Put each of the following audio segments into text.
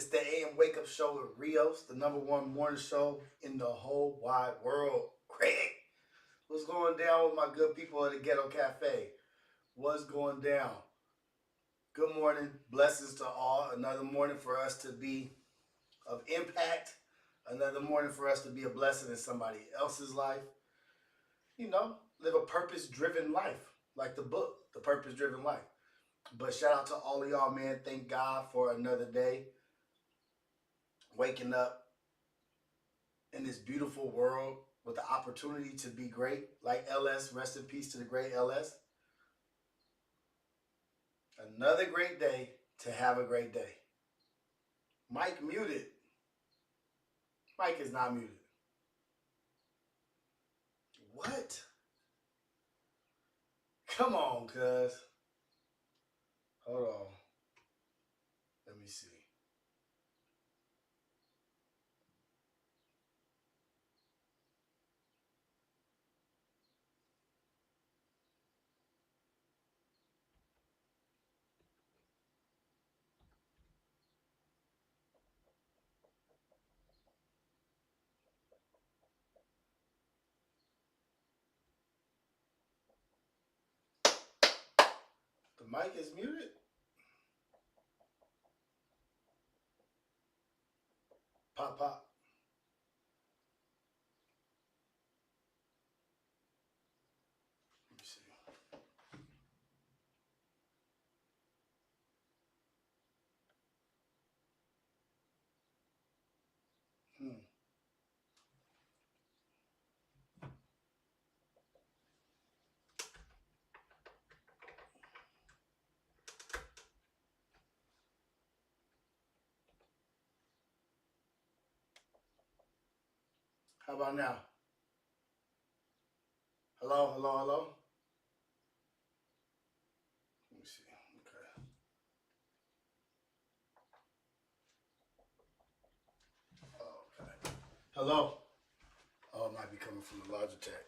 It's the AM Wake Up Show with Rios, the #1 morning show in the whole wide world. Craig, what's going down with my good people at the Ghetto Cafe? What's going down? Good morning. Blessings to all. Another morning for us to be of impact. Another morning for us to be a blessing in somebody else's life. You know, live a purpose-driven life, like the book, The Purpose-Driven Life. But shout out to all of y'all, man. Thank God for another day. Waking up in this beautiful world with the opportunity to be great. Like LS, rest in peace to the great LS. Another great day to have a great day. Mike muted. Mike is not muted. What? Come on, cuz. Hold on. Let me see. The mic is muted. Pop, pop. Let me see. How about now? Hello, hello, hello. Let me see. Okay. Okay. Hello. Oh, it might be coming from the Logitech.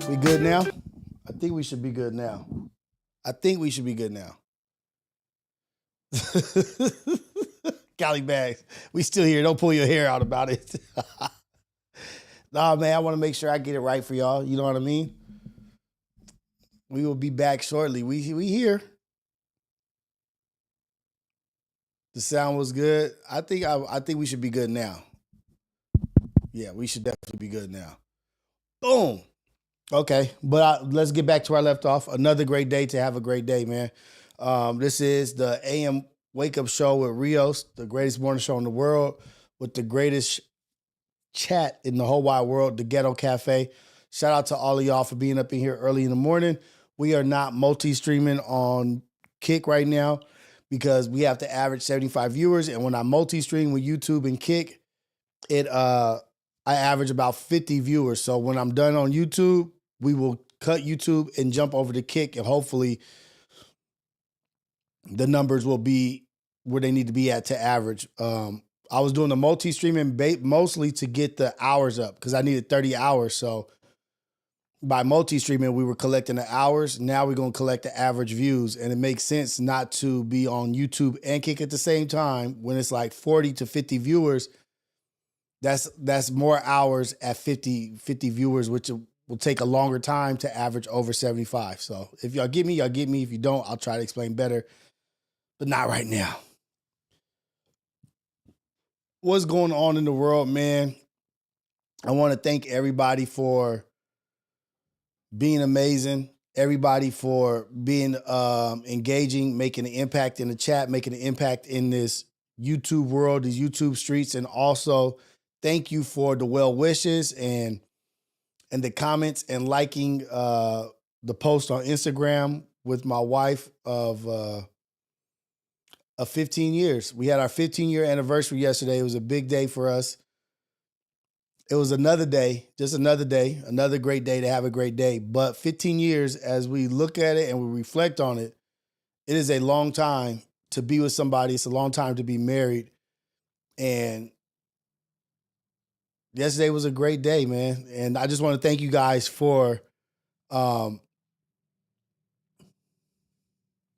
We good now? I think we should be good now. I think we should be good now. Cali bags. We still here. Don't pull your hair out about it. Nah, man, I want to make sure I get it right for y'all. You know what I mean? We will be back shortly. We here. The sound was good. I think we should be good now. Yeah, we should definitely be good now. Boom. Okay, but let's get back to where I left off. Another great day to have a great day, man. This is the AM Wake Up Show with Rios, the greatest morning show in the world, with the greatest chat in the whole wide world, the Ghetto Cafe. Shout out to all of y'all for being up in here early in the morning. We are not multi-streaming on Kick right now because we have to average 75 viewers. And when I multi-stream with YouTube and Kick, I average about 50 viewers. So when I'm done on YouTube, we will cut YouTube and jump over to Kick, and hopefully the numbers will be where they need to be at to average. I was doing the multi-streaming mostly to get the hours up because I needed 30 hours. So by multi-streaming, we were collecting the hours. Now we're going to collect the average views, and it makes sense not to be on YouTube and Kick at the same time when it's like 40 to 50 viewers. That's more hours at 50 viewers, which will take a longer time to average over 75. So if y'all get me, y'all get me. If you don't, I'll try to explain better, but not right now. What's going on in the world, man? I want to thank everybody for being amazing. Everybody for being engaging, making an impact in the chat, making an impact in this YouTube world, these YouTube streets, and also thank you for the well wishes and the comments and liking the post on Instagram with my wife of 15 years. We had our 15-year anniversary yesterday. It was a big day for us. It was another day, just another day, another great day to have a great day. But 15 years, as we look at it and we reflect on it, it is a long time to be with somebody. It's a long time to be married. And yesterday was a great day, man. And I just want to thank you guys for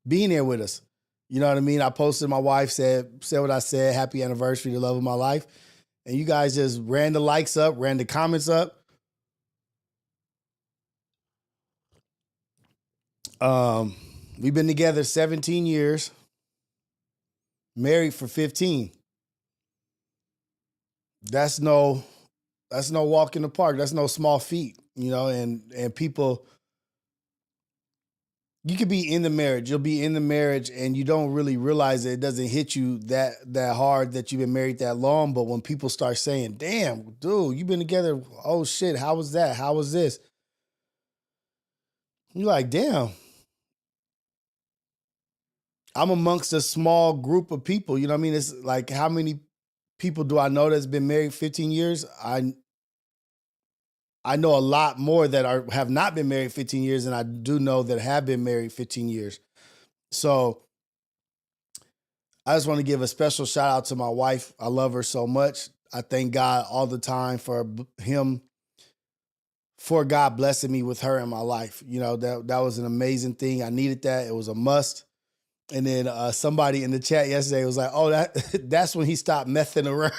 being there with us. You know what I mean? I posted, my wife said what I said, happy anniversary, the love of my life. And you guys just ran the likes up, ran the comments up. We've been together 17 years, married for 15. That's no walk in the park. That's no small feat, you know, and people, you could be in the marriage. You'll be in the marriage and you don't really realize it doesn't hit you that hard that you've been married that long. But when people start saying, damn, dude, you've been together, oh shit, how was that? How was this? You're like, damn. I'm amongst a small group of people. You know what I mean? It's like, how many people do I know that's been married 15 years? I know a lot more that have not been married 15 years than I do know that have been married 15 years. So I just want to give a special shout out to my wife. I love her so much. I thank God all the time for God blessing me with her in my life. You know, that was an amazing thing. I needed that. It was a must. And then somebody in the chat yesterday was like, oh, that's when he stopped messing around.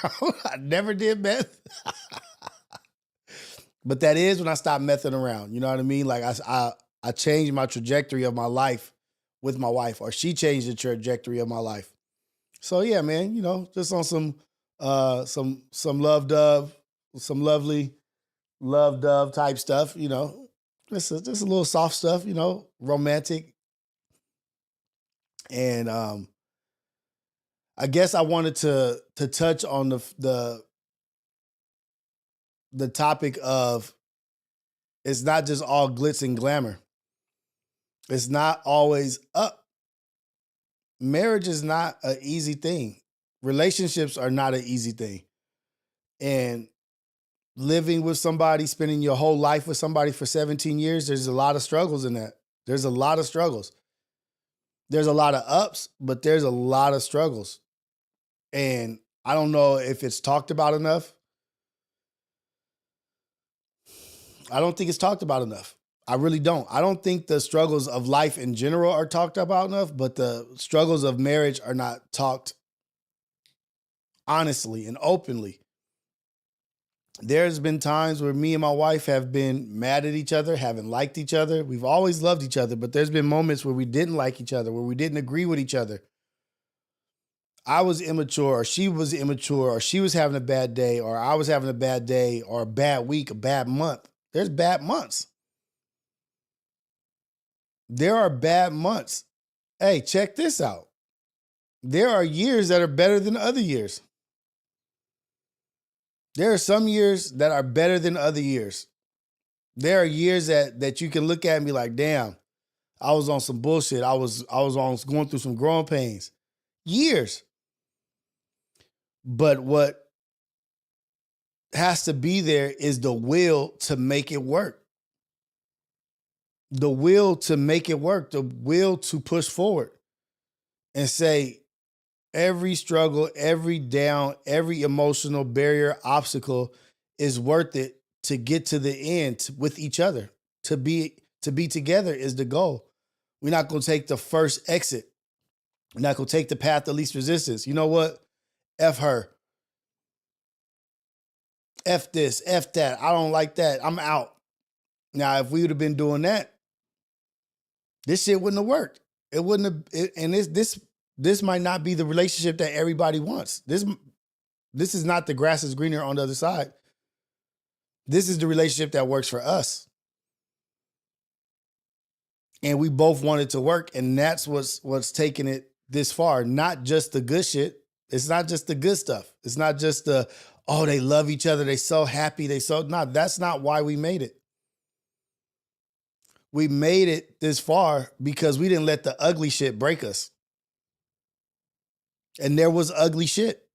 I never did meth. But that is when I stopped messing around. You know what I mean? Like I changed my trajectory of my life with my wife, or she changed the trajectory of my life. So yeah, man, you know, just on some love dove, some lovely love dove type stuff, you know, just a little soft stuff, you know, romantic. And I guess I wanted to touch on the topic of, it's not just all glitz and glamour. It's not always up. Marriage is not an easy thing. Relationships are not an easy thing. And living with somebody, spending your whole life with somebody for 17 years, there's a lot of struggles in that. There's a lot of struggles. There's a lot of ups, but there's a lot of struggles. And I don't know if it's talked about enough. I don't think it's talked about enough. I really don't. I don't think the struggles of life in general are talked about enough, but the struggles of marriage are not talked honestly and openly. There's been times where me and my wife have been mad at each other, haven't liked each other. We've always loved each other, but there's been moments where we didn't like each other, where we didn't agree with each other. I was immature, or she was immature, or she was having a bad day, or I was having a bad day, or a bad week, a bad month. There's bad months. There are bad months. Hey, check this out. There are years that are better than other years. There are some years that are better than other years. There are years that you can look at and be like, damn, I was on some bullshit. I was going through some growing pains. Years. But what has to be there is the will to make it work. The will to make it work. The will to push forward and say, every struggle, every down, every emotional barrier, obstacle is worth it to get to the end with each other. To be together is the goal. We're not going to take the first exit. We're not going to take the path of least resistance. You know what? F her. F this, F that. I don't like that. I'm out. Now, if we would have been doing that, this shit wouldn't have worked. It wouldn't have. And this might not be the relationship that everybody wants. This is not the grass is greener on the other side. This is the relationship that works for us. And we both want it to work. And that's what's taking it this far. Not just the good shit. It's not just the good stuff. It's not just the, oh, they love each other. They so happy. That's not why we made it. We made it this far because we didn't let the ugly shit break us. And there was ugly shit.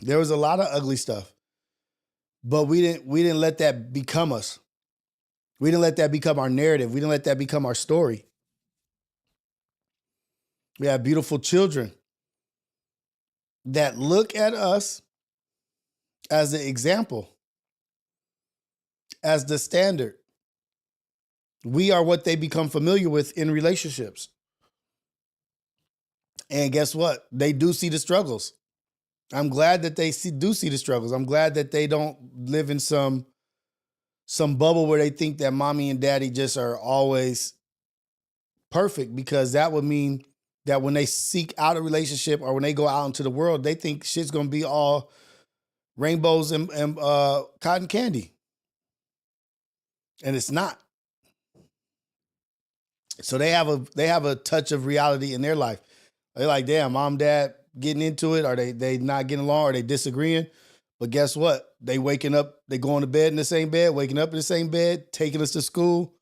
There was a lot of ugly stuff. But we didn't let that become us. We didn't let that become our narrative. We didn't let that become our story. We have beautiful children that look at us as the example, as the standard. We are what they become familiar with in relationships. And guess what? They do see the struggles. I'm glad that they do see the struggles. I'm glad that they don't live in some bubble where they think that mommy and daddy just are always perfect, because that would mean that when they seek out a relationship or when they go out into the world, they think shit's going to be all rainbows and cotton candy. And it's not. So they have a touch of reality in their life. They're like, damn, mom, dad getting into it, or they not getting along, or they disagreeing. But guess what? They waking up, they going to bed in the same bed, waking up in the same bed, taking us to school.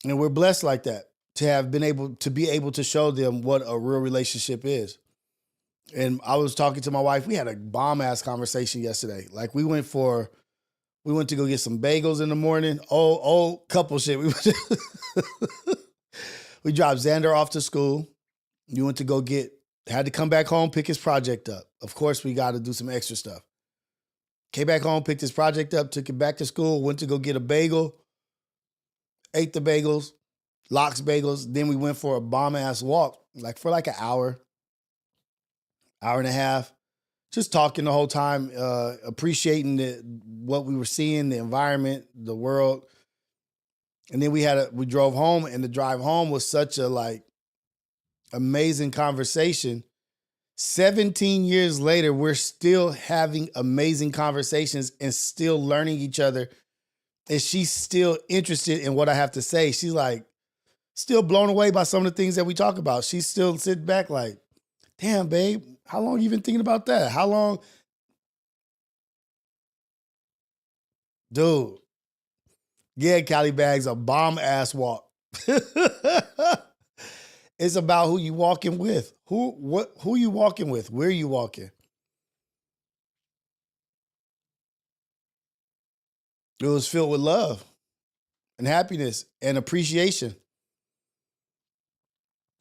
And we're blessed like that, to have been able to show them what a real relationship is. And I was talking to my wife. We had a bomb ass conversation yesterday. Like we went to go get some bagels in the morning. Old couple shit. We dropped Xander off to school. We went to go had to come back home, pick his project up. Of course, we got to do some extra stuff. Came back home, picked his project up, took it back to school, went to go get a bagel, ate the bagels, Lox bagels. Then we went for a bomb ass walk, for an hour and a half, just talking the whole time, appreciating what we were seeing, the environment, the world. And then we drove home, and the drive home was such a amazing conversation. 17 years later, we're still having amazing conversations and still learning each other. And she's still interested in what I have to say. She's still blown away by some of the things that we talk about. She's still sitting back like, damn, babe, how long you been thinking about that? How long? Dude. Yeah, Cali Bags, a bomb ass walk. It's about who you walking with. Who you walking with? Where you walking? It was filled with love and happiness and appreciation.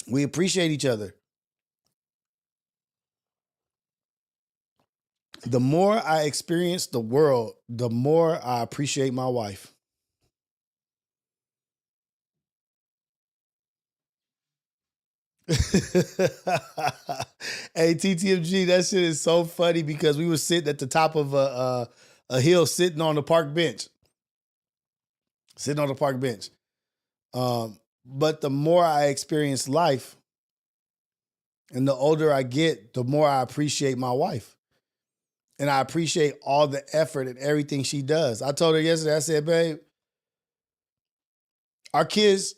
We appreciate each other. The more I experience the world, the more I appreciate my wife. Hey, TTMG, that shit is so funny because we were sitting at the top of a hill, sitting on the park bench. But the more I experience life and the older I get, the more I appreciate my wife. And I appreciate all the effort and everything she does. I told her yesterday, I said, babe, our kids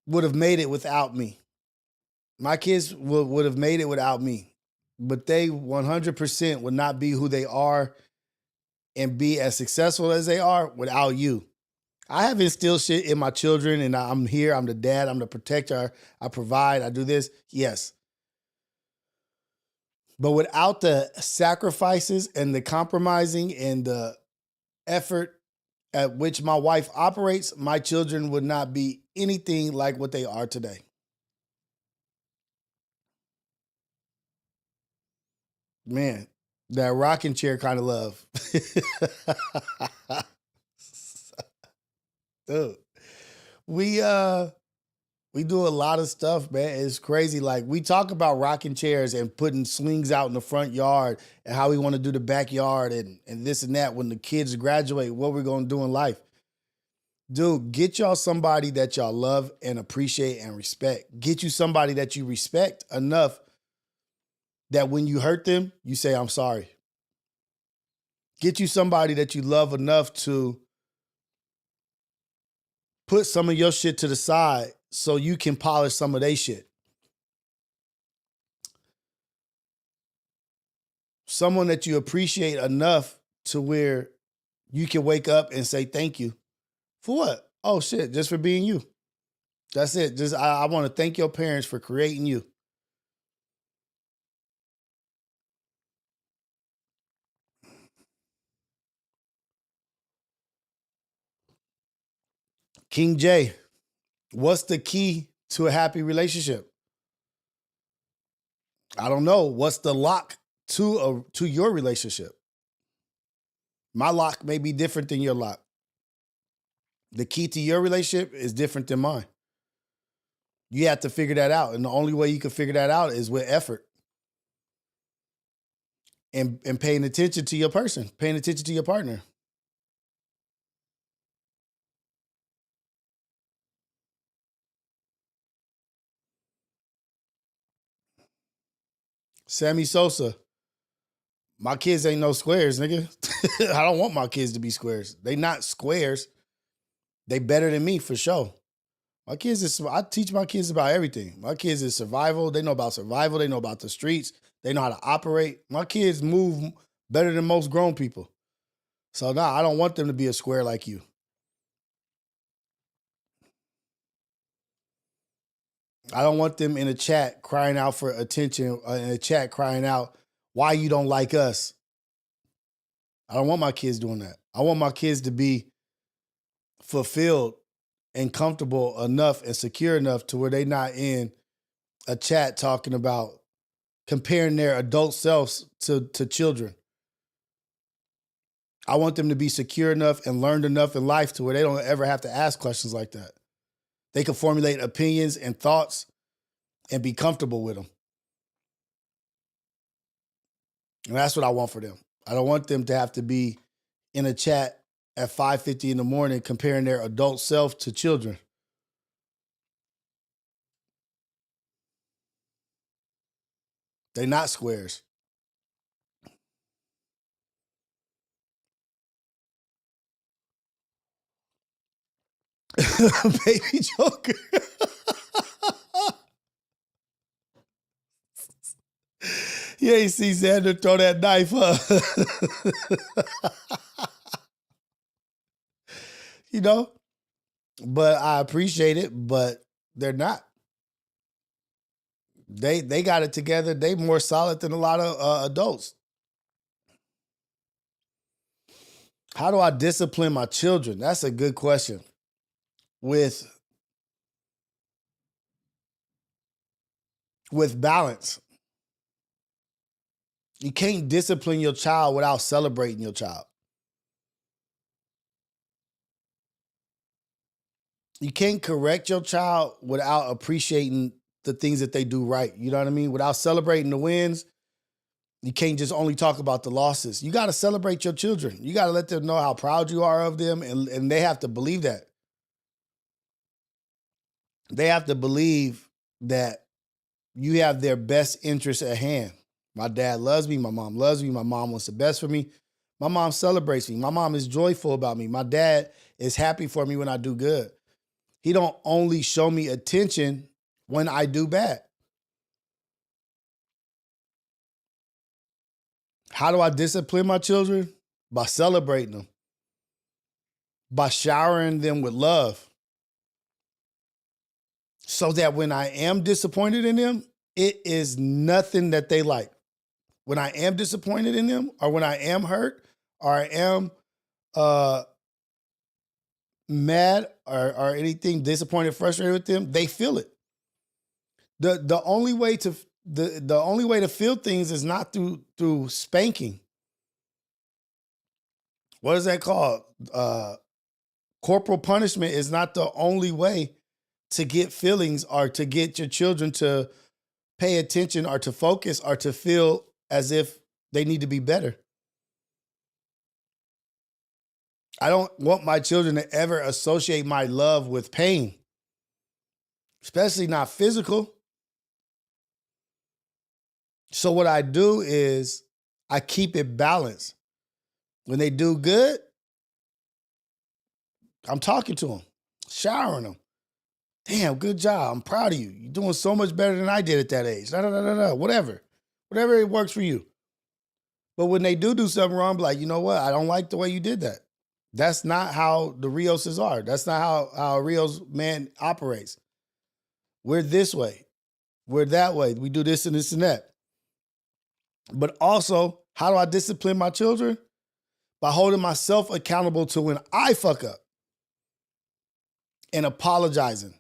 would have made it without me. My kids would have made it without me. But they 100% would not be who they are and be as successful as they are without you. I have instilled shit in my children, and I'm here. I'm the dad. I'm the protector. I provide. I do this. Yes. But without the sacrifices and the compromising and the effort at which my wife operates, my children would not be anything like what they are today. Man, that rocking chair kind of love. Dude, we do a lot of stuff, man. It's crazy. We talk about rocking chairs and putting swings out in the front yard and how we want to do the backyard and this and that when the kids graduate, what we're going to do in life. Dude, get y'all somebody that y'all love and appreciate and respect. Get you somebody that you respect enough that when you hurt them, you say, I'm sorry. Get you somebody that you love enough to put some of your shit to the side so you can polish some of their shit. Someone that you appreciate enough to where you can wake up and say thank you. For what? Oh shit, just for being you. That's it. Just I want to thank your parents for creating you. King J, what's the key to a happy relationship? I don't know. What's the lock to your relationship? My lock may be different than your lock. The key to your relationship is different than mine. You have to figure that out. And the only way you can figure that out is with effort and paying attention to your person, paying attention to your partner. Sammy Sosa, my kids ain't no squares, nigga. I don't want my kids to be squares. They not squares. They better than me for sure. My kids is I teach my kids about everything. My kids is survival. They know about survival. They know about the streets. They know how to operate. My kids move better than most grown people. So nah, I don't want them to be a square like you. I don't want them in a chat crying out for attention, in a chat crying out why you don't like us. I don't want my kids doing that. I want my kids to be fulfilled and comfortable enough and secure enough to where they not in a chat talking about comparing their adult selves to children. I want them to be secure enough and learned enough in life to where they don't ever have to ask questions like that. They can formulate opinions and thoughts and be comfortable with them. And that's what I want for them. I don't want them to have to be in a chat at 5:50 in the morning comparing their adult self to children. They're not squares. Baby Joker. You ain't see Xander throw that knife up. You know? But I appreciate it, but they're not. They got it together. They more solid than a lot of adults. How do I discipline my children? That's a good question. With balance. You can't discipline your child without celebrating your child. You can't correct your child without appreciating the things that they do right. You know what I mean? Without celebrating the wins, you can't just only talk about the losses. You got to celebrate your children. You got to let them know how proud you are of them, and they have to believe that. They have to believe that you have their best interests at hand. My dad loves me. My mom loves me. My mom wants the best for me. My mom celebrates me. My mom is joyful about me. My dad is happy for me when I do good. He don't only show me attention when I do bad. How do I discipline my children? By celebrating them, by showering them with love, so that when I am disappointed in them, it is nothing that they like. When I am disappointed in them, or when I am hurt, or I am mad, or anything, disappointed, frustrated with them, they feel it. The only way to the only way to feel things is not through spanking. What is that called? Corporal punishment is not the only way to get feelings or to get your children to pay attention or to focus or to feel as if they need to be better. I don't want my children to ever associate my love with pain, especially not physical. So what I do is I keep it balanced. When they do good, I'm talking to them, showering them. Damn, good job. I'm proud of you. You're doing so much better than I did at that age. Da, da, da, da, da. Whatever. Whatever it works for you. But when they do something wrong, be like, you know what? I don't like the way you did that. That's not how the Rioses are. That's not how a Rios man operates. We're this way. We're that way. We do this and this and that. But also, how do I discipline my children? By holding myself accountable to when I fuck up and apologizing.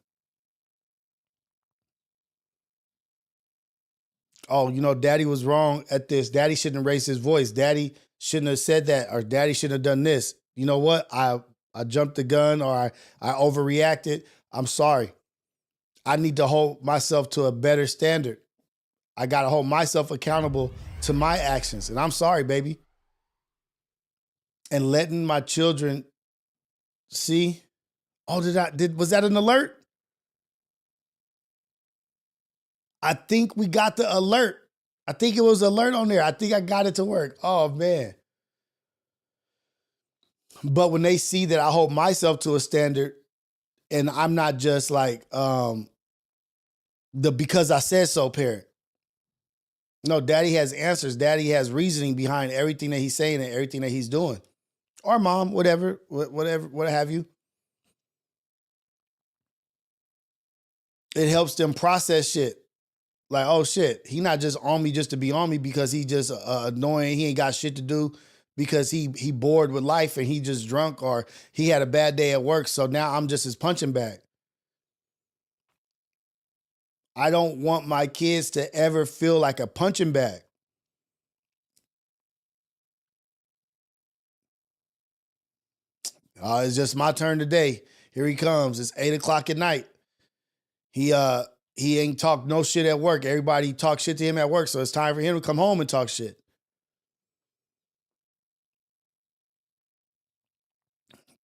Oh, you know, daddy was wrong at this. Daddy shouldn't have raised his voice. Daddy shouldn't have said that, or daddy shouldn't have done this. You know what? I jumped the gun, or I overreacted. I'm sorry. I need to hold myself to a better standard. I got to hold myself accountable to my actions. And I'm sorry, baby. And letting my children see, oh, was that an alert? I think we got the alert. I think it was alert on there. I think I got it to work. Oh, man. But when they see that I hold myself to a standard and I'm not just like the because I said so parent. No, daddy has answers. Daddy has reasoning behind everything that he's saying and everything that he's doing. Or mom, whatever, what have you. It helps them process shit. Like, oh shit, he not just on me just to be on me because he just annoying. He ain't got shit to do because he bored with life and he just drunk or he had a bad day at work. So now I'm just his punching bag. I don't want my kids to ever feel like a punching bag. It's just my turn today. Here he comes. It's 8:00 at night. He ain't talked no shit at work. Everybody talk shit to him at work, so it's time for him to come home and talk shit.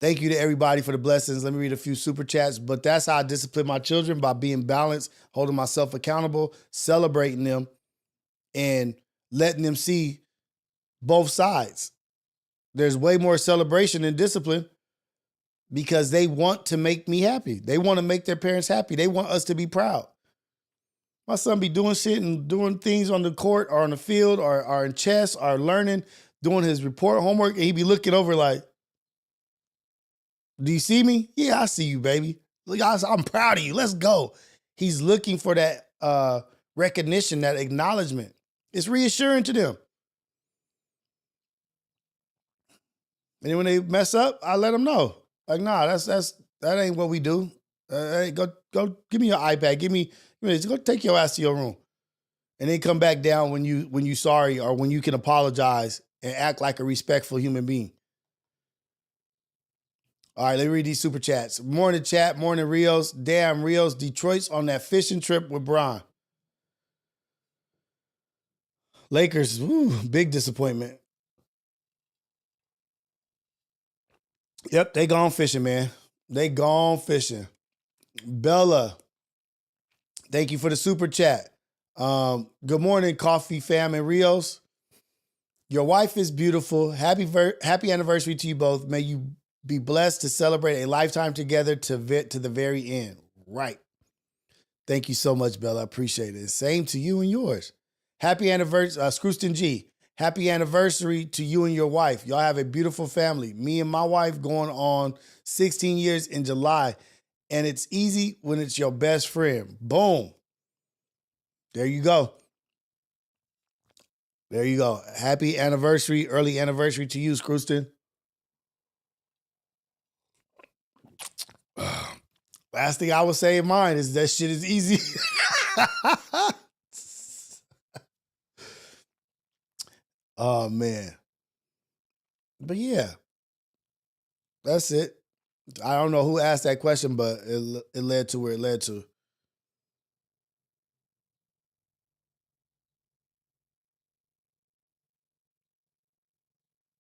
Thank you to everybody for the blessings. Let me read a few super chats. But that's how I discipline my children, by being balanced, holding myself accountable, celebrating them, and letting them see both sides. There's way more celebration than discipline because they want to make me happy. They want to make their parents happy. They want us to be proud. My son be doing shit and doing things on the court or on the field or in chess or learning, doing his report homework, and he be looking over like, do you see me? Yeah, I see you, baby. Look, I'm proud of you. Let's go. He's looking for that recognition, that acknowledgement. It's reassuring to them. And then when they mess up, I let them know. Like, nah, that ain't what we do. Hey, go, give me your iPad. Go take your ass to your room, and then come back down when you sorry or when you can apologize and act like a respectful human being. All right, let me read these super chats. Morning chat, morning Rios. Damn, Rios, Detroit's on that fishing trip with Bron. Lakers, big disappointment. Yep, they gone fishing, man. They gone fishing. Bella, thank you for the super chat. Good morning, Coffee Fam and Rios. Your wife is beautiful. Happy anniversary to you both. May you be blessed to celebrate a lifetime together to the very end. Right. Thank you so much, Bella. I appreciate it. Same to you and yours. Happy anniversary, Scrooston G. Happy anniversary to you and your wife. Y'all have a beautiful family. Me and my wife going on 16 years in July. And it's easy when it's your best friend. Boom. There you go. There you go. Happy anniversary, early anniversary to you, Scrooston. Last thing I would say in mine is that shit is easy. Oh, man. But yeah, that's it. I don't know who asked that question, but it led to where it led to.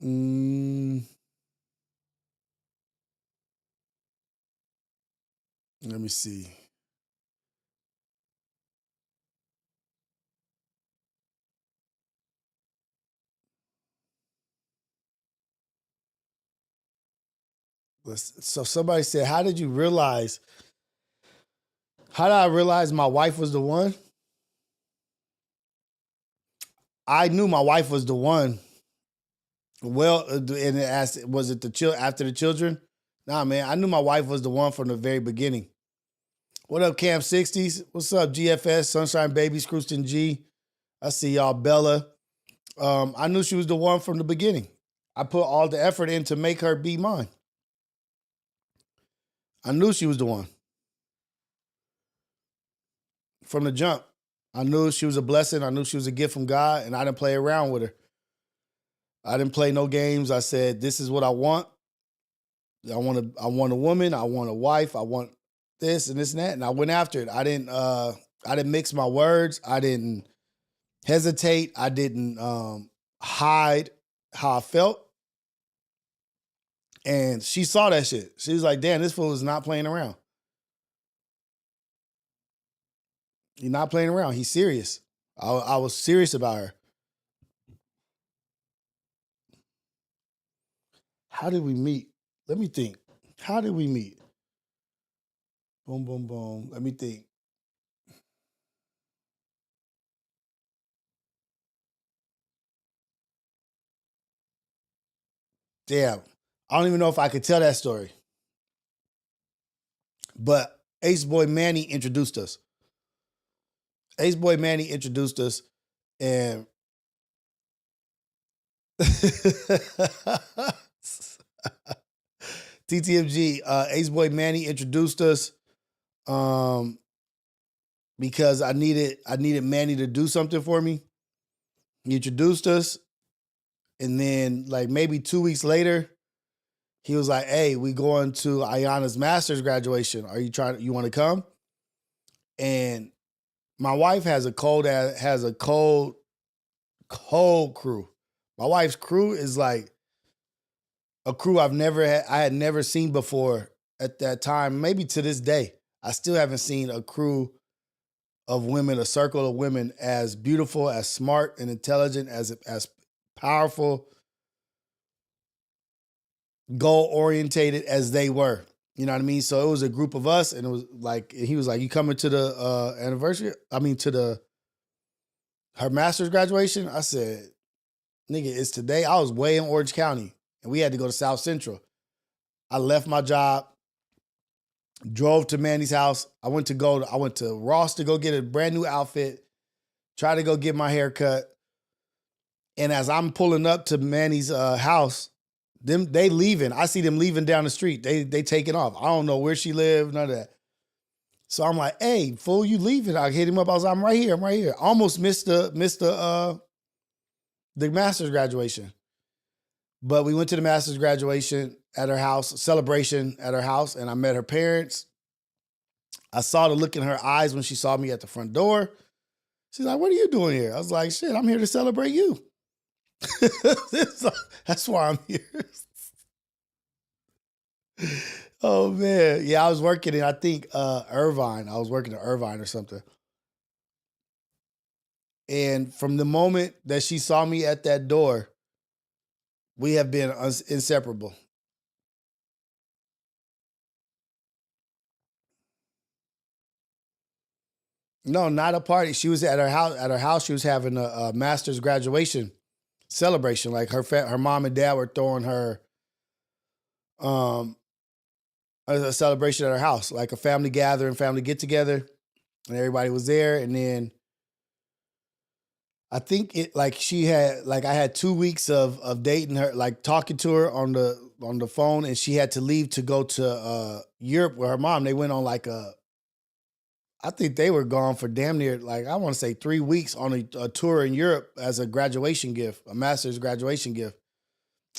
Mm, let me see. So somebody said, how did I realize my wife was the one? I knew my wife was the one. Well, and it asked, was it after the children? Nah, man, I knew my wife was the one from the very beginning. What up, Cam 60s? What's up, GFS, Sunshine Babies, Cruiston G? I see y'all, Bella. I knew she was the one from the beginning. I put all the effort in to make her be mine. I knew she was the one from the jump. I knew she was a blessing. I knew she was a gift from God, and I didn't play around with her. I didn't play no games. I said, this is what I want. I want a woman. I want a wife. I want this and this and that. And I went after it. I didn't mix my words. I didn't hesitate. I didn't hide how I felt. And she saw that shit. She was like, damn, this fool is not playing around. He's not playing around. He's serious. I was serious about her. How did we meet? Let me think. How did we meet? Boom, boom, boom. Let me think. Damn. I don't even know if I could tell that story. But Ace Boy Manny introduced us. Ace Boy Manny introduced us, and TTMG, Ace Boy Manny introduced us because I needed Manny to do something for me. He introduced us, and then like maybe 2 weeks later, he was like, "Hey, we going to Ayana's master's graduation. Are you want to come?" And my wife has a cold crew. My wife's crew is like a crew I had never seen before at that time. Maybe to this day, I still haven't seen a crew of women, a circle of women as beautiful, as smart and intelligent, as powerful, goal orientated as they were. You know what I mean? So it was a group of us, and it was like he was like, "You coming to the anniversary? I mean, to her master's graduation?" I said, "Nigga, it's today." I was way in Orange County, and we had to go to South Central. I left my job, drove to Manny's house. I went to Ross to go get a brand new outfit, try to go get my hair cut. And as I'm pulling up to Manny's house, they leaving. I see them leaving down the street. They taking off. I don't know where she lived, none of that. So I'm like, "Hey, fool, you leaving?" I hit him up. I was like, I'm right here. I'm right here. Almost missed the master's graduation. But we went to the master's graduation at her house, celebration at her house, and I met her parents. I saw the look in her eyes when she saw me at the front door. She's like, "What are you doing here?" I was like, "Shit, I'm here to celebrate you." That's why I'm here. Oh man. Yeah, I was working in, I think, Irvine. I was working in Irvine or something. And from the moment that she saw me at that door, we have been inseparable. No, not a party. She was at her house. At her house, she was having a master's graduation celebration. Like her mom and dad were throwing her um a celebration at her house, like a family gathering, family get together, and everybody was there. And then I think it like she had like I had 2 weeks of dating her, like talking to her on the phone, and she had to leave to go to Europe with her mom. They went on like I think they were gone for damn near like I want to say 3 weeks on a tour in Europe as a graduation gift, a master's graduation gift.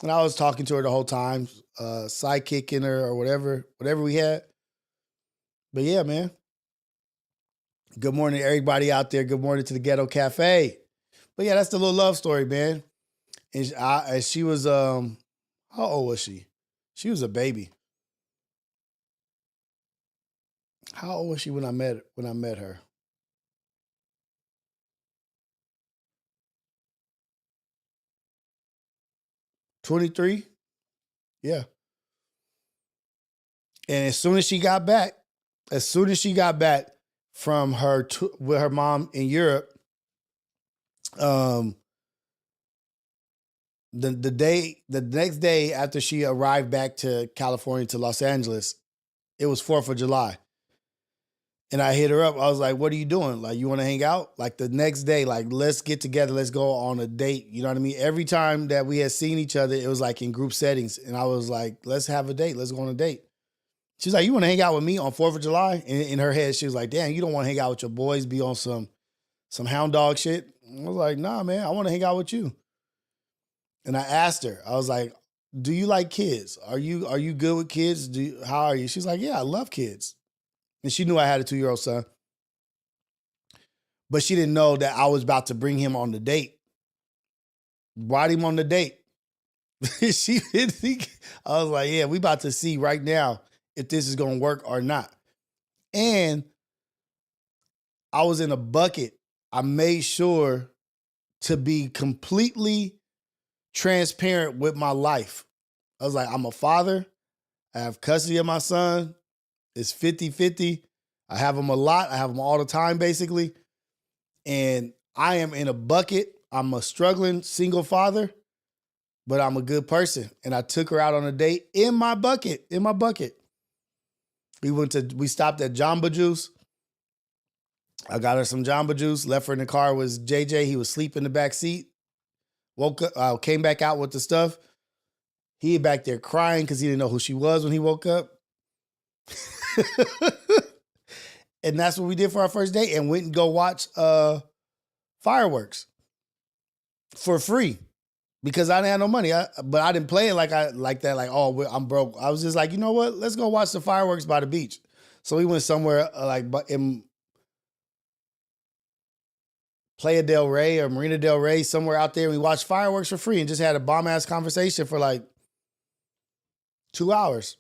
And I was talking to her the whole time, sidekicking her or whatever we had. But yeah, man. Good morning to everybody out there. Good morning to the Ghetto Cafe. But yeah, that's the little love story, man. And she was how old was she? She was a baby. How old was she when I met her? 23? Yeah. And as soon as she got back, from with her mom in Europe, um, the next day after she arrived back to California, to Los Angeles, it was 4th of July. And I hit her up. I was like, what are you doing? Like, you want to hang out? Like the next day, like, let's get together. Let's go on a date. You know what I mean? Every time that we had seen each other, it was like in group settings. And I was like, let's have a date. Let's go on a date. She's like, you want to hang out with me on 4th of July? And in her head, she was like, damn, you don't want to hang out with your boys, be on some hound dog shit? I was like, nah, man, I want to hang out with you. And I asked her, I was like, do you like kids? Are you good with kids? How are you? She's like, yeah, I love kids. And she knew I had a 2-year-old son. But she didn't know that I was about to bring him on the date. Brought him on the date. She didn't think. I was like, yeah, we about to see right now if this is going to work or not. And I was in a bucket. I made sure to be completely transparent with my life. I was like, I'm a father. I have custody of my son. It's 50-50. I have him a lot. I have him all the time, basically. And I am in a bucket. I'm a struggling single father, but I'm a good person. And I took her out on a date in my bucket. We stopped at Jamba Juice. I got her some Jamba Juice, left her in the car. It was JJ. He was asleep in the back seat. Woke up, came back out with the stuff. He back there crying because he didn't know who she was when he woke up. And that's what we did for our first date, and went and go watch fireworks for free because I didn't have no money. But I didn't play it like that. Like, oh, I'm broke. I was just like, you know what? Let's go watch the fireworks by the beach. So we went somewhere in Playa del Rey or Marina del Rey, somewhere out there. And we watched fireworks for free and just had a bomb ass conversation for like 2 hours.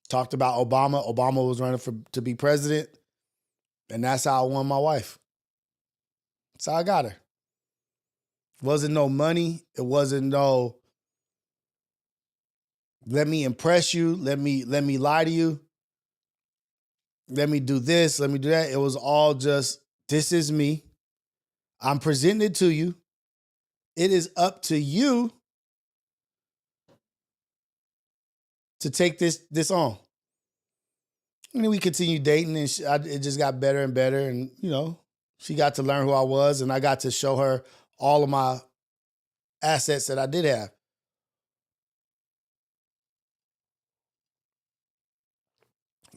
Talked about Obama. Obama was running to be president. And that's how I won my wife. That's how I got her. It wasn't no money. It wasn't no, let me impress you. Let me lie to you. Let me do this. Let me do that. It was all just, this is me. I'm presenting it to you. It is up to you to take this on. And then we continued dating, and it just got better and better. And, you know, she got to learn who I was, and I got to show her all of my assets that I did have.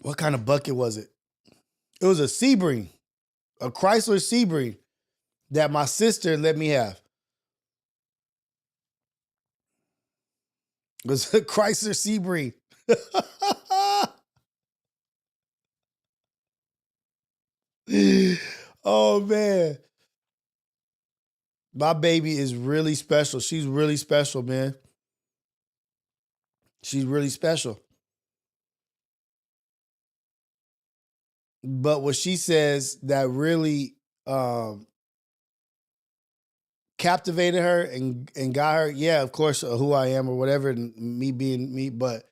What kind of bucket was it? It was a Sebring, a Chrysler Sebring that my sister let me have. It was a Chrysler Sebring. Oh, man. My baby is really special. She's really special, man. She's really special. But what she says that really captivated her and got her, yeah, of course, who I am or whatever, and me being me. But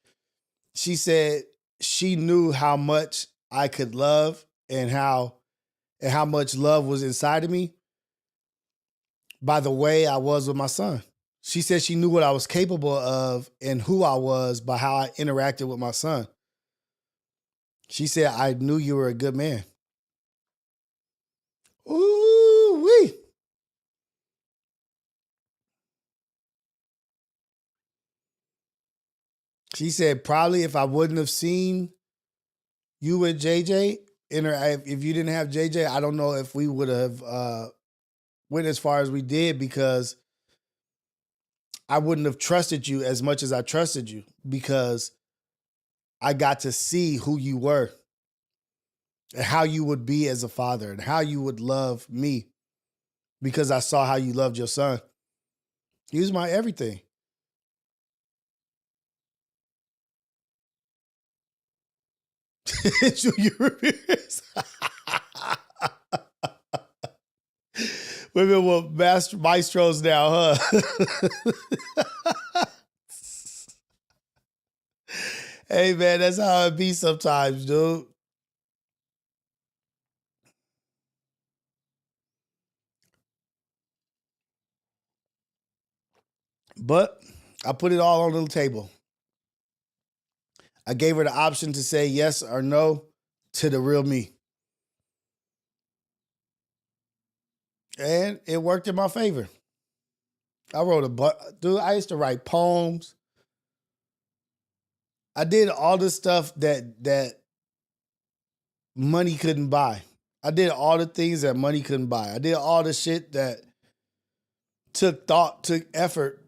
she said she knew how much I could love and how much love was inside of me by the way I was with my son. She said she knew what I was capable of and who I was by how I interacted with my son. She said, I knew you were a good man. Ooh-wee. She said, probably if I wouldn't have seen you with JJ, if you didn't have JJ, I don't know if we would have went as far as we did, because I wouldn't have trusted you as much as I trusted you, because I got to see who you were and how you would be as a father and how you would love me, because I saw how you loved your son. He was my everything. Junior Ramirez. Women were maestros now, huh? Hey, man, that's how it be sometimes, dude. But I put it all on the table. I gave her the option to say yes or no to the real me. And it worked in my favor. I wrote dude, I used to write poems. I did all the stuff that money couldn't buy. I did all the things that money couldn't buy. I did all the shit that took thought, took effort.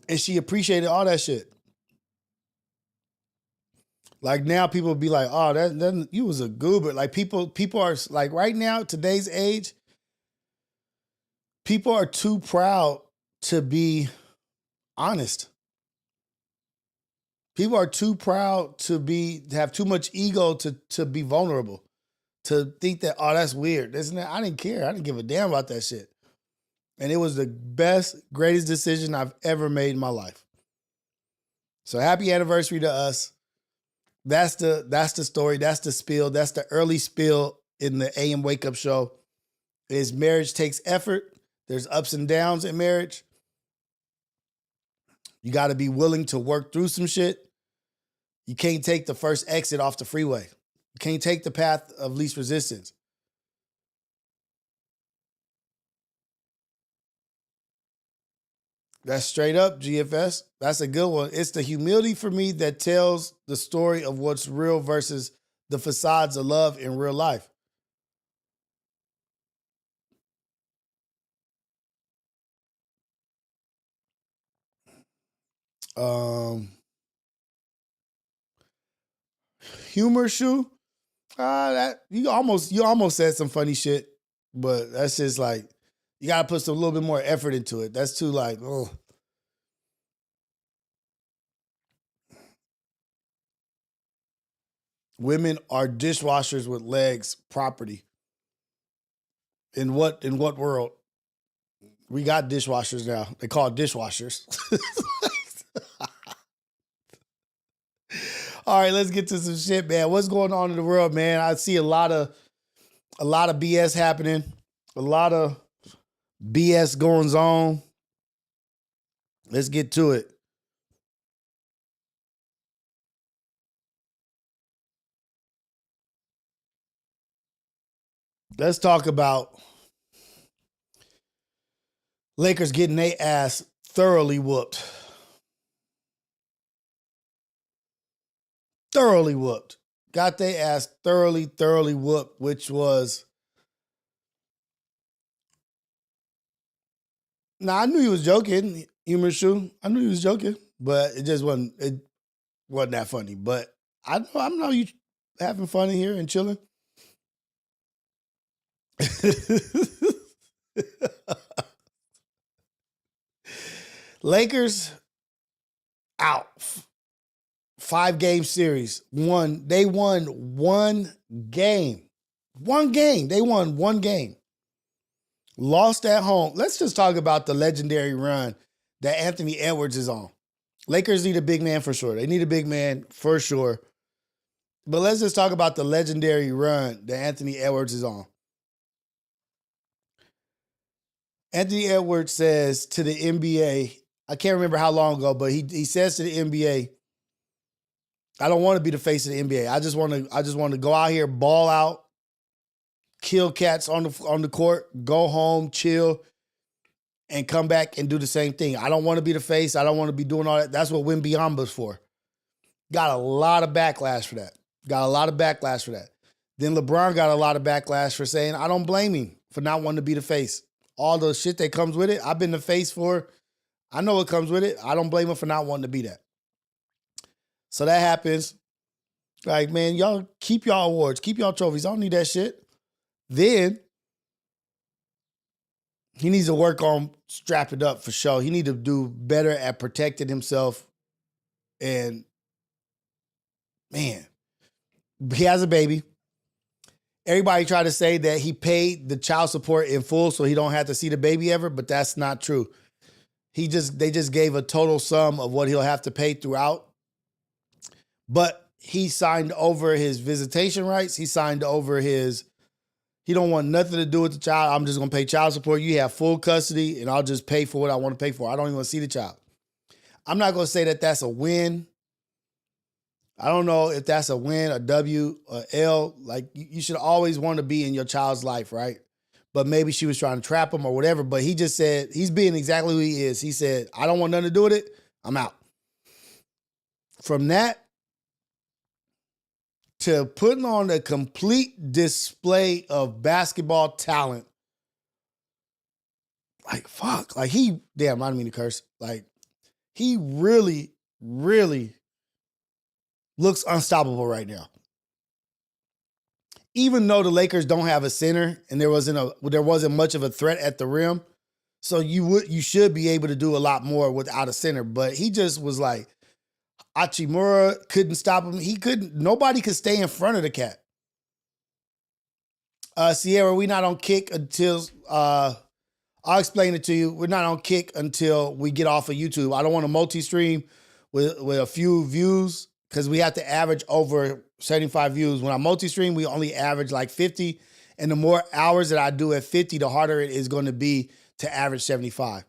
And she appreciated all that shit. Like now people be like, oh, that you was a goober. Like people are like right now, today's age, people are too proud to be honest. People are too proud to have too much ego to be vulnerable. To think that, oh, that's weird. Isn't it? I didn't care. I didn't give a damn about that shit. And it was the best, greatest decision I've ever made in my life. So happy anniversary to us. That's the story. That's the spiel. That's the early spiel in the AM Wake Up Show. Is marriage takes effort. There's ups and downs in marriage. You got to be willing to work through some shit. You can't take the first exit off the freeway. You can't take the path of least resistance. That's straight up, GFS. That's a good one. It's the humility for me that tells the story of what's real versus the facades of love in real life. Um, Humor shoe. That you almost said some funny shit, but that's just like you gotta put some little bit more effort into it. That's too like, oh. Women are dishwashers with legs property. In what world? We got dishwashers now. They call it dishwashers. All right, let's get to some shit, man. What's going on in the world, man? I see a lot of BS happening, a lot of BS goings on. Let's get to it. Let's talk about Lakers getting their ass thoroughly whooped. Thoroughly whooped. Got their ass thoroughly whooped, which was. Now I knew he was joking, humor shoe. I knew he was joking, but it just wasn't that funny. But I know you having fun in here and chilling. Lakers out. 5-game series. They won one game. One game. They won one game. Lost at home. Let's just talk about the legendary run that Anthony Edwards is on. Lakers need a big man for sure. They need a big man for sure. But let's just talk about the legendary run that Anthony Edwards is on. Anthony Edwards says to the NBA, I can't remember how long ago, but he says to the NBA, I don't want to be the face of the NBA. I just want to go out here, ball out, kill cats on the court, go home, chill, and come back and do the same thing. I don't want to be the face. I don't want to be doing all that. That's what Wembyamba's for. Got a lot of backlash for that. Then LeBron got a lot of backlash for saying, I don't blame him for not wanting to be the face. All the shit that comes with it, I've been the face for. I know what comes with it. I don't blame him for not wanting to be that. So that happens. Like, man, y'all keep y'all awards, keep y'all trophies. I don't need that shit. Then he needs to work on strapping up for sure. He need to do better at protecting himself. And man, he has a baby. Everybody tried to say that he paid the child support in full so he don't have to see the baby ever, but that's not true. They just gave a total sum of what he'll have to pay throughout. But he signed over his visitation rights. He signed over he don't want nothing to do with the child. I'm just going to pay child support. You have full custody and I'll just pay for what I want to pay for. I don't even want to see the child. I'm not going to say that that's a win. I don't know if that's a win, a W, a L. Like, you should always want to be in your child's life, right? But maybe she was trying to trap him or whatever. But he just said, he's being exactly who he is. He said, I don't want nothing to do with it. I'm out. From that to putting on a complete display of basketball talent, like, fuck. Like, damn, I didn't mean to curse. Like, he really, really looks unstoppable right now. Even though the Lakers don't have a center and there wasn't much of a threat at the rim, so you should be able to do a lot more without a center. But he just was like, Hachimura couldn't stop him. Nobody could stay in front of the cat. Sierra, we're not on kick until I'll explain it to you. We're not on kick until we get off of YouTube. I don't want to multi-stream with a few views because we have to average over 75 views. When I multi-stream, we only average like 50. And the more hours that I do at 50, the harder it is going to be to average 75.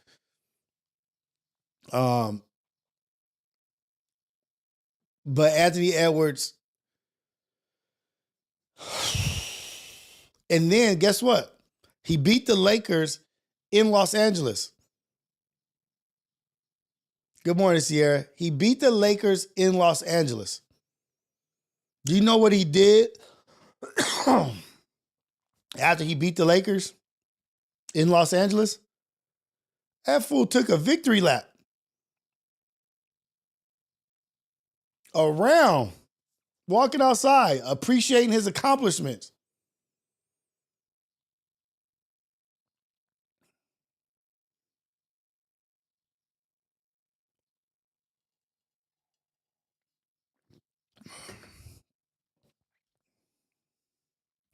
But Anthony Edwards, and then guess what? He beat the Lakers in Los Angeles. Good morning, Sierra. He beat the Lakers in Los Angeles. Do you know what he did after he beat the Lakers in Los Angeles? That fool took a victory lap around, walking outside, appreciating his accomplishments.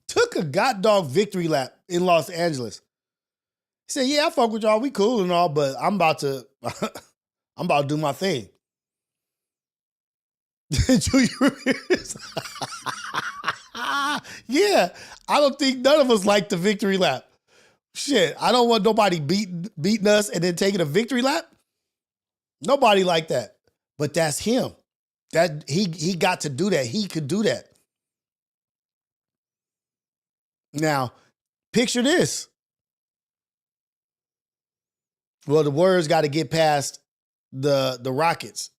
Took a goddamn victory lap in Los Angeles. He said, yeah, I fuck with y'all. We cool and all, but I'm about to do my thing. Yeah, I don't think none of us like the victory lap. Shit, I don't want nobody beating us and then taking a victory lap. Nobody like that. But that's him. That he got to do that. He could do that. Now, picture this. Well, the Warriors got to get past the Rockets.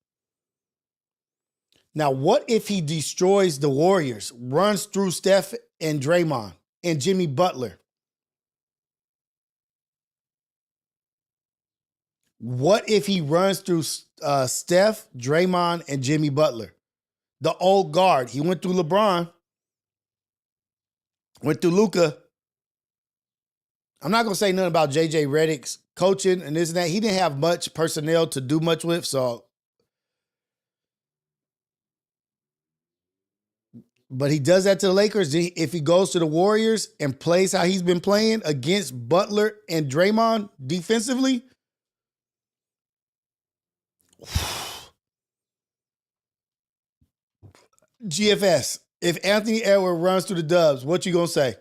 Now, what if he destroys the Warriors, runs through Steph and Draymond and Jimmy Butler? What if he runs through Steph, Draymond, and Jimmy Butler? The old guard. He went through LeBron, went through Luka. I'm not going to say nothing about JJ Redick's coaching and this and that. He didn't have much personnel to do much with, so. But he does that to the Lakers. If he goes to the Warriors and plays how he's been playing against Butler and Draymond defensively, GFS, if Anthony Edwards runs through the Dubs, what you going to say?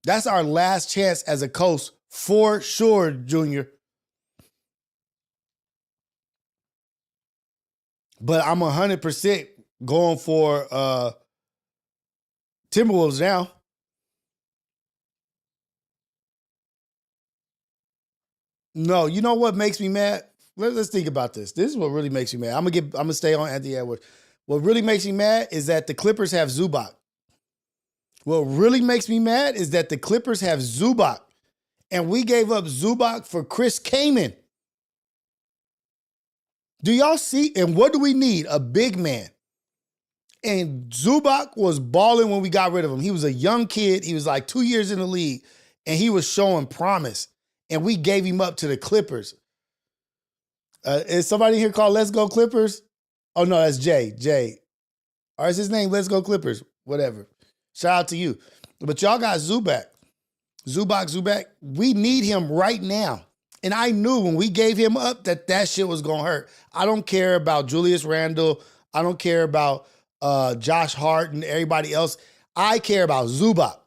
That's our last chance as a coach for sure, Junior. But I'm 100% going for Timberwolves now. No, you know what makes me mad? Let's think about this. This is what really makes me mad. I'm gonna stay on Anthony Edwards. What really makes me mad is that the Clippers have Zubac. What really makes me mad is that the Clippers have Zubac, and we gave up Zubac for Chris Kaman. Do y'all see? And what do we need? A big man. And Zubac was balling when we got rid of him. He was a young kid. He was like 2 years in the league, and he was showing promise. And we gave him up to the Clippers. Is somebody here called Let's Go Clippers? Oh, no, that's Jay. Jay. Or is his name Let's Go Clippers? Whatever. Shout out to you. But y'all got Zubac. Zubac, we need him right now. And I knew when we gave him up that shit was going to hurt. I don't care about Julius Randle. I don't care about Josh Hart and everybody else. I care about Zubac.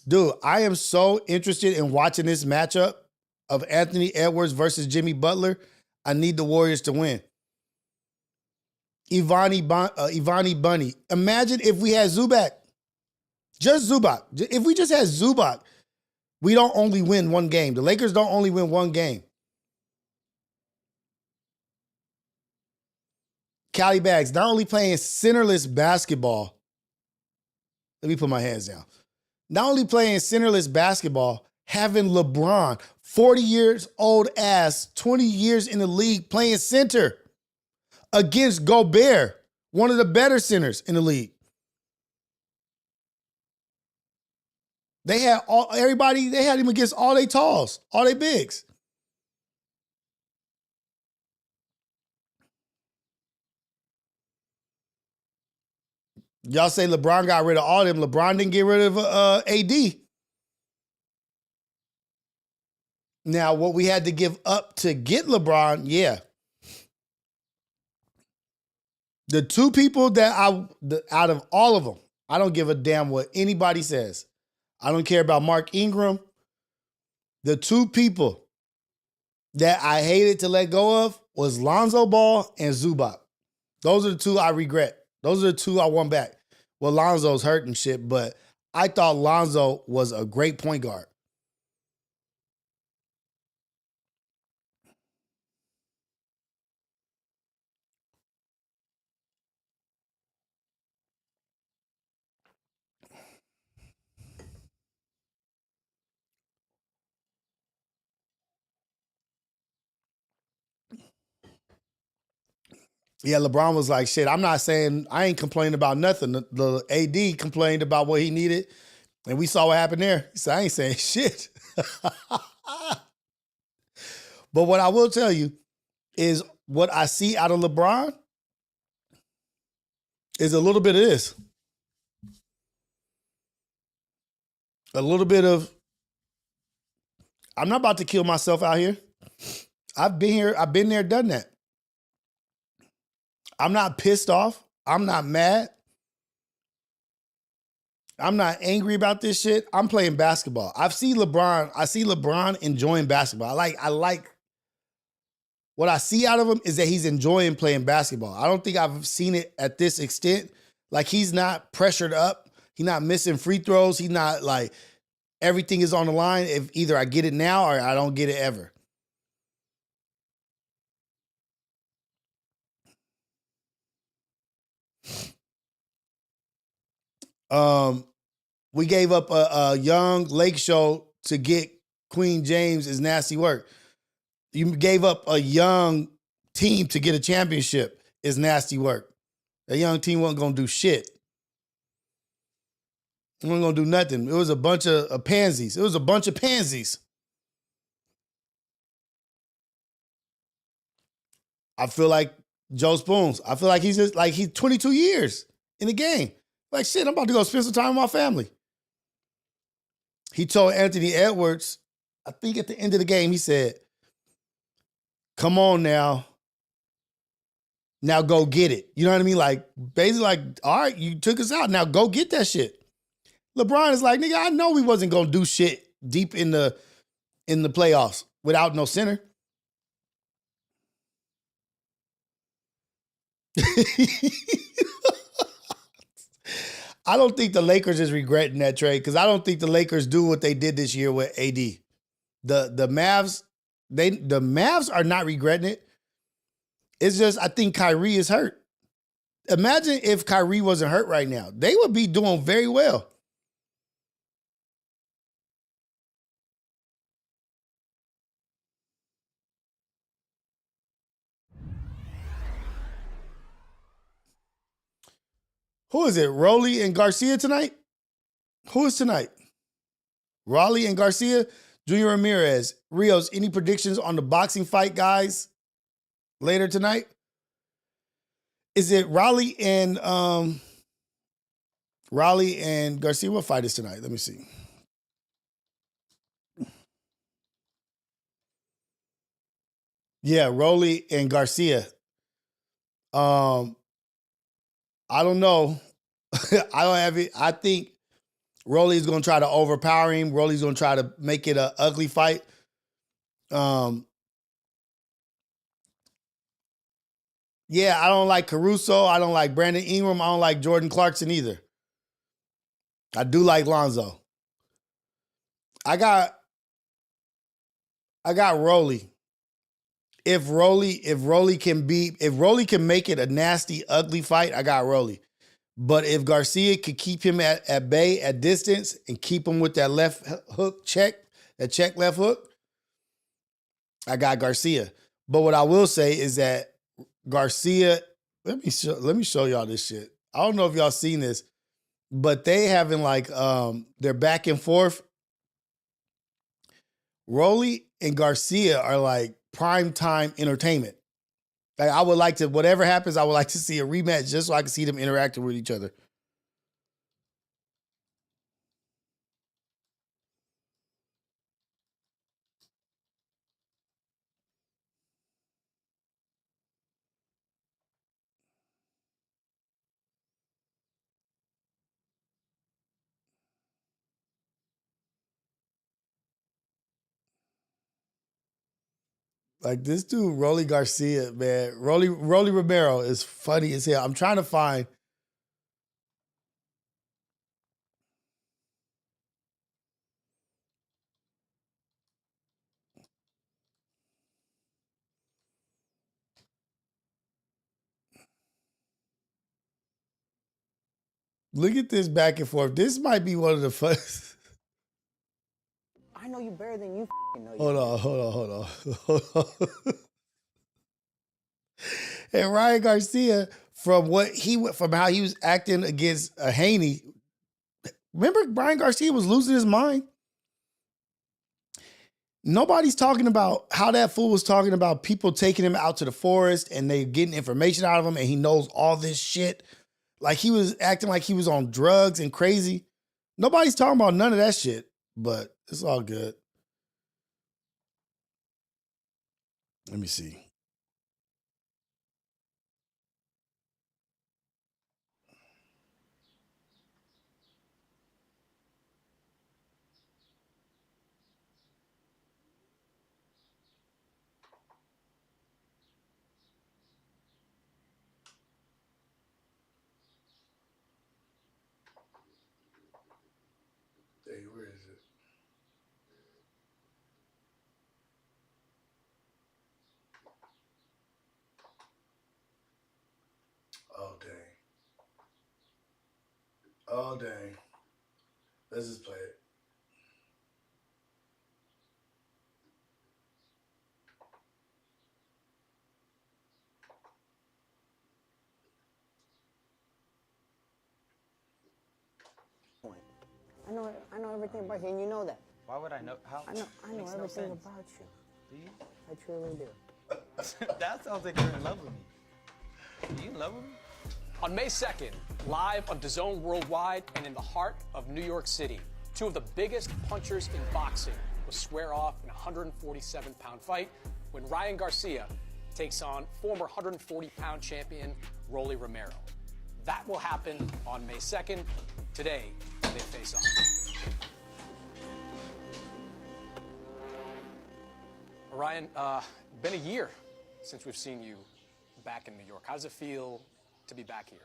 Dude, I am so interested in watching this matchup of Anthony Edwards versus Jimmy Butler. I need the Warriors to win. Ivani Bunny. Imagine if we had Zubac. Just Zubac. If we just had Zubac, we don't only win one game. The Lakers don't only win one game. Cali Bags, not only playing centerless basketball. Let me put my hands down. Not only playing centerless basketball, having LeBron, 40 years old ass, 20 years in the league, playing center against Gobert, one of the better centers in the league. They had they had him against all they talls, all they bigs. Y'all say LeBron got rid of all them. LeBron didn't get rid of AD. Now, what we had to give up to get LeBron, yeah. The two people that out of all of them, I don't give a damn what anybody says. I don't care about Mark Ingram. The two people that I hated to let go of was Lonzo Ball and Zubac. Those are the two I regret. Those are the two I want back. Well, Lonzo's hurt and shit, but I thought Lonzo was a great point guard. Yeah, LeBron was like, shit, I'm not saying, I ain't complaining about nothing. The AD complained about what he needed, and we saw what happened there. He said, I ain't saying shit. But what I will tell you is what I see out of LeBron is a little bit of this. A little bit of, I'm not about to kill myself out here. I've been there, done that. I'm not pissed off. I'm not mad. I'm not angry about this shit. I'm playing basketball. I see LeBron enjoying basketball. I like what I see out of him is that he's enjoying playing basketball. I don't think I've seen it at this extent. Like, he's not pressured up. He's not missing free throws. He's not like, everything is on the line. If either I get it now or I don't get it ever. We gave up a young Lake Show to get Queen James is nasty work. You gave up a young team to get a championship is nasty work. That young team wasn't going to do shit. It wasn't going to do nothing. It was a bunch of pansies. It was a bunch of pansies. I feel like Joe Spoons. I feel like he's 22 years in the game. Like, shit, I'm about to go spend some time with my family. He told Anthony Edwards, I think at the end of the game, he said, come on now. Now go get it. You know what I mean? Like, basically like, all right, you took us out. Now go get that shit. LeBron is like, nigga, I know we wasn't going to do shit deep in the playoffs without no center. I don't think the Lakers is regretting that trade because I don't think the Lakers do what they did this year with AD. The Mavs, the Mavs are not regretting it. It's just I think Kyrie is hurt. Imagine if Kyrie wasn't hurt right now. They would be doing very well. Who is it? Rolly and Garcia tonight? Who is tonight? Raleigh and Garcia? Junior Ramirez. Rios, any predictions on the boxing fight, guys, later tonight? Is it Raleigh and Raleigh and Garcia, what fight is tonight? Let me see. Yeah, Raleigh and Garcia. I don't know. I don't have it. I think Rolly's going to try to overpower him. Rolly's going to try to make it an ugly fight. Yeah, I don't like Caruso. I don't like Brandon Ingram. I don't like Jordan Clarkson either. I do like Lonzo. I got Rolly. If Rolly can make it a nasty, ugly fight, I got Rolly. But if Garcia could keep him at bay, at distance, and keep him with that left hook check left hook, I got Garcia. But what I will say is that Garcia, let me show y'all this shit. I don't know if y'all seen this, but they having like they're back and forth. Rolly and Garcia are like prime time entertainment. Like I would like to, whatever happens, I would like to see a rematch just so I can see them interacting with each other. Like this dude, Rolly Garcia, man. Rolly Romero is funny as hell. I'm trying to find. Look at this back and forth. This might be one of the funnest. I know you better than you know you. Hold on. And Ryan Garcia, from how he was acting against Haney. Remember, Ryan Garcia was losing his mind. Nobody's talking about how that fool was talking about people taking him out to the forest and they getting information out of him and he knows all this shit. Like he was acting like he was on drugs and crazy. Nobody's talking about none of that shit, but it's all good. Let me see. Hey, where is it? Oh, dang. Oh, dang. Let's just play it. I know everything about you, and you know that. Why would I know? How? I know Makes everything no sense. about you. Do you? I truly do. That sounds like you're in love with me. Do you in love with me? On May 2nd, live on DAZN Worldwide and in the heart of New York City, two of the biggest punchers in boxing will square off in a 147-pound fight when Ryan Garcia takes on former 140-pound champion Rolly Romero. That will happen on May 2nd. Today, they face off. Ryan, been a year since we've seen you back in New York. How does it feel to be back here?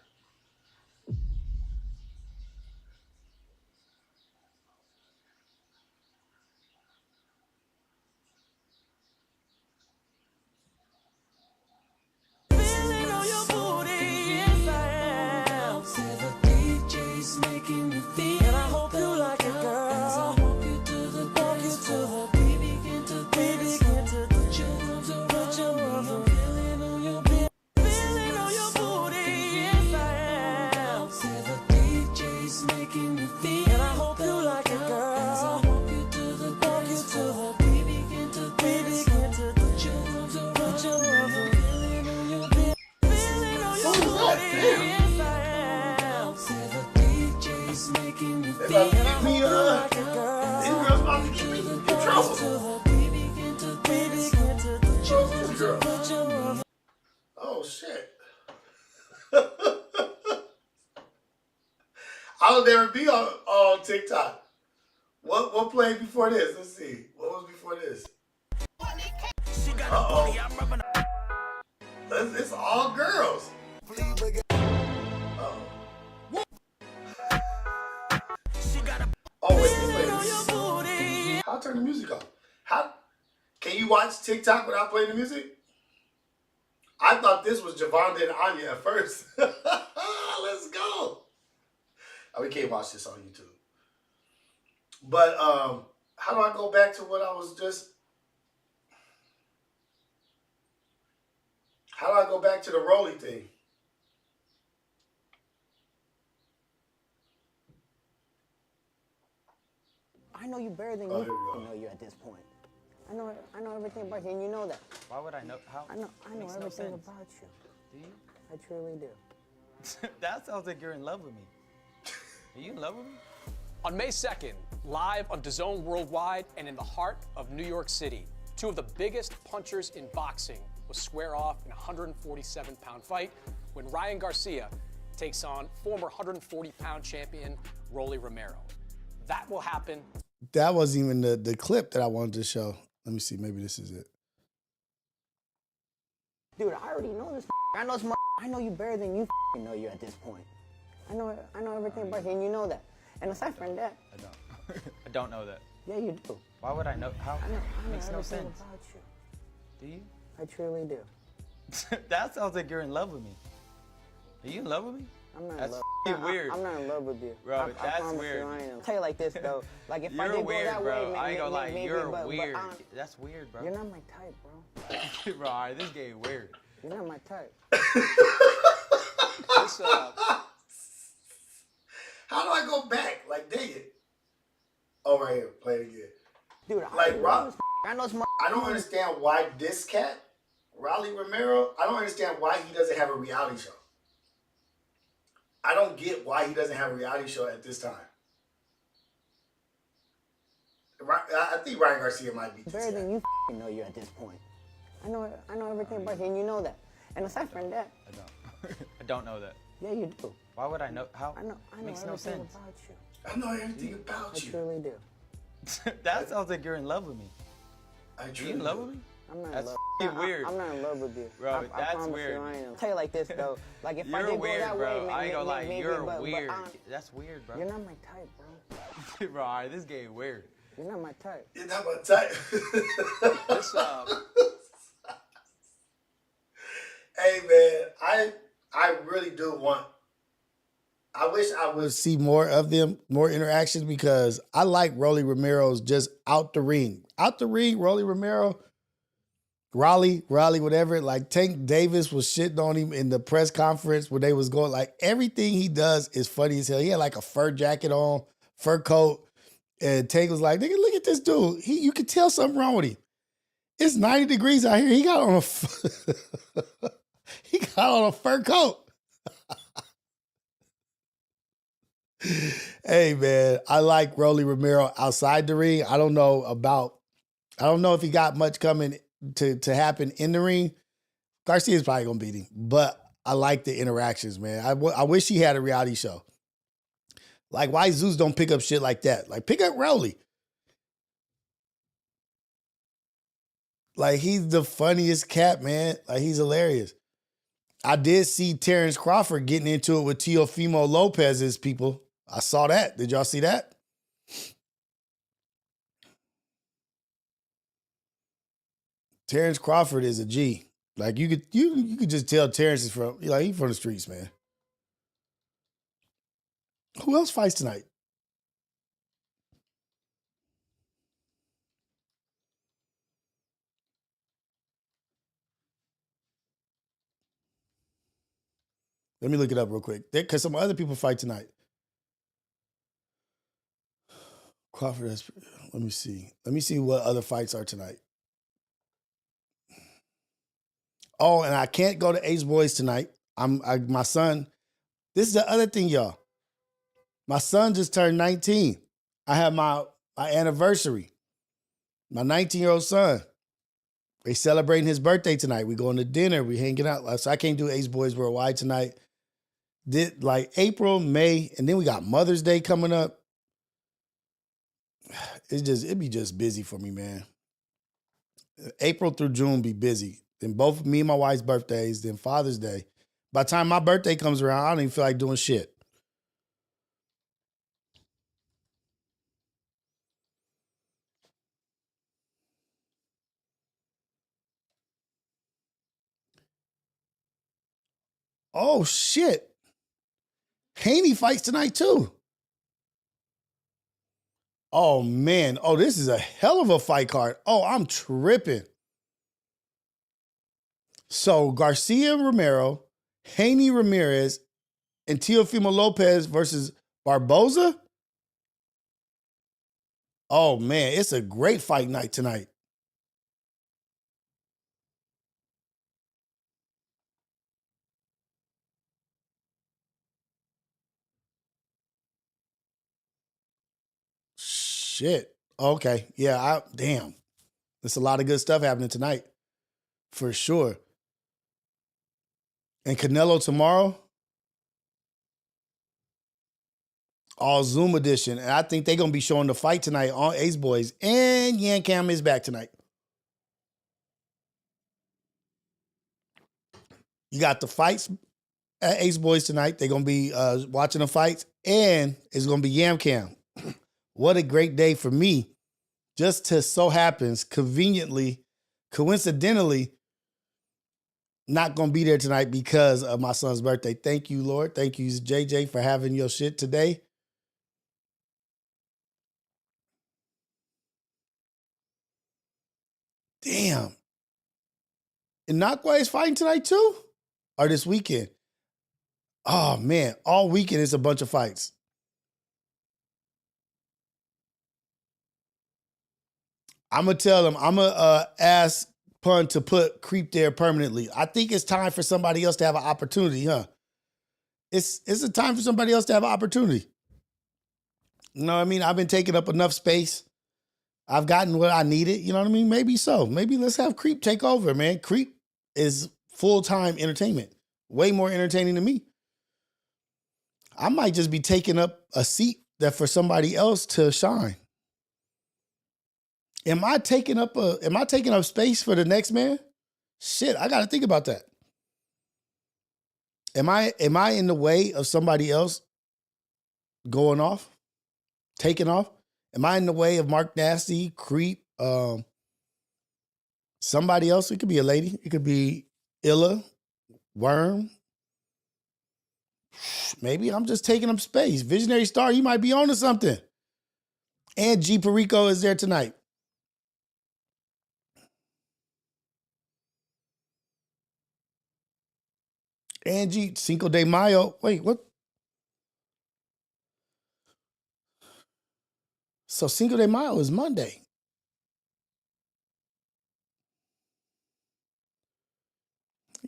Oh shit. I'll never be on TikTok. What played before this? Let's see. What was before this? Uh-oh. It's all girls. Uh-oh. Oh, wait, we play this. How turn the music off? How can you watch TikTok without playing the music? I thought this was Javonda and Anya at first. Let's go. Oh, we can't watch this on YouTube. But how do I go back to what I was just? How do I go back to the Rolly thing? I know you better than Oh, you here we go. know you at this point. I know everything about you, and you know that. Why would I know? How? I know Makes no everything sense. about you. Do you? I truly do. That sounds like you're in love with me. Are you in love with me? On May 2nd, live on DAZN Worldwide and in the heart of New York City, two of the biggest punchers in boxing will square off in a 147-pound fight when Ryan Garcia takes on former 140-pound champion Rolly Romero. That will happen. That wasn't even the clip that I wanted to show. Let me see. Maybe this is it. Dude, I already know this. I know I know you better than you know you at this point. I know everything about you, and you know that. And aside from that, I don't. I don't know that. yeah, you do. Why would I know? How? I know Makes no everything sense. about you. Do you? I truly do. That sounds like you're in love with me. Are you in love with me? I'm not That's in love. f***ing weird. I'm not in love with you. Bro, I that's promise weird. You, I ain't. I'll tell you like this though. Like if I You're did weird, go that bro. way, I ain't gonna lie. maybe, You're but weird. I- That's weird, bro. You're not my type, bro. Bro, all right, this game weird. You're not my type. This, How do I go back? Like, dang it. Oh, right here. Play it again. Dude, Like, Rob, I know smart. I don't understand why this cat, Rolly Romero, I don't understand why he doesn't have a reality show. I don't get why he doesn't have a reality show at this time. I think Ryan Garcia might be Better than you know you at this point. I know everything about you, and you know that. And aside from that, I don't. I don't know that. yeah, you do. Why would I know? How? I know Makes everything no sense. about you. I know everything I about you. truly do. That sounds like you're in love with me. I Are truly you in love do. with me? I'm not That's in love. f***ing weird. I'm not in love with you. Bro, I that's promise weird. You, I ain't. I'll tell you like this though. Like if I You're did weird, go that bro. way, I ain't gonna lie. maybe, You're but weird. I'm- That's weird, bro. You're not my type, bro. Bro, all right, this game weird. You're not my type. You're not my type. this, Hey, man, I really do want. I wish I would see more of them, more interactions, because I like Rolly Romero's just out the ring. Out the ring, Rolly Romero, Raleigh, whatever. Like Tank Davis was shitting on him in the press conference where they was going, like everything he does is funny as hell. He had like a fur jacket on, fur coat. And Tank was like, nigga, look at this dude. You could tell something wrong with him. It's 90 degrees out here. He got on a he got on a fur coat. Hey man, I like Rolly Romero outside the ring. I don't know if he got much coming to happen in the ring. Garcia's probably gonna beat him, but I like the interactions, man. I wish he had a reality show. Like, why Zeus don't pick up shit like that? Like, pick up Rolly. Like, he's the funniest cat, man. Like, he's hilarious. I did see Terrence Crawford getting into it with Teofimo Lopez's people. I saw that. Did y'all see that? Terrence Crawford is a G. Like, you could just tell Terrence is he's from the streets, man. Who else fights tonight? Let me look it up real quick. Because some other people fight tonight. Crawford has, let me see. Let me see what other fights are tonight. Oh, and I can't go to Ace Boys tonight. My son, this is the other thing, y'all. My son just turned 19. I have my anniversary. My 19-year-old son. They celebrating his birthday tonight. We going to dinner. We hanging out. So I can't do Ace Boys Worldwide tonight. Did like April, May, and then we got Mother's Day coming up. It'd be just busy for me, man. April through June be busy. Then both me and my wife's birthdays, then Father's Day. By the time my birthday comes around, I don't even feel like doing shit. Oh, shit. Haney fights tonight, too. Oh, man. Oh, this is a hell of a fight card. Oh, I'm tripping. So, Garcia Romero, Haney Ramirez, and Teofimo Lopez versus Barboza? Oh, man. It's a great fight night tonight. Shit. Okay. Yeah, damn. There's a lot of good stuff happening tonight. For sure. And Canelo tomorrow. All Zoom edition. And I think they're going to be showing the fight tonight on Ace Boys. And Yan Cam is back tonight. You got the fights at Ace Boys tonight. They're going to be watching the fights. And it's going to be Yam Cam. What a great day for me. Just to so happens, conveniently, coincidentally, not going to be there tonight because of my son's birthday. Thank you, Lord. Thank you, JJ, for having your shit today. Damn. And Nakwa is fighting tonight too? Or this weekend? Oh, man. All weekend is a bunch of fights. I'm going to tell him, I'm going to ask Pun to put Creep there permanently. I think it's time for somebody else to have an opportunity, huh? It's a time for somebody else to have an opportunity. You know what I mean? I've been taking up enough space. I've gotten what I needed. You know what I mean? Maybe so. Maybe let's have Creep take over, man. Creep is full-time entertainment. Way more entertaining than me. I might just be taking up a seat that for somebody else to shine. Am I taking up space for the next man? Shit, I got to think about that. Am I in the way of somebody else going off, taking off? Am I in the way of Mark Nasty, Creep, somebody else? It could be a lady. It could be Illa, Worm. Maybe I'm just taking up space. Visionary Star, you might be on to something. And G Perico is there tonight. Angie, Cinco de Mayo. Wait, what? So Cinco de Mayo is Monday.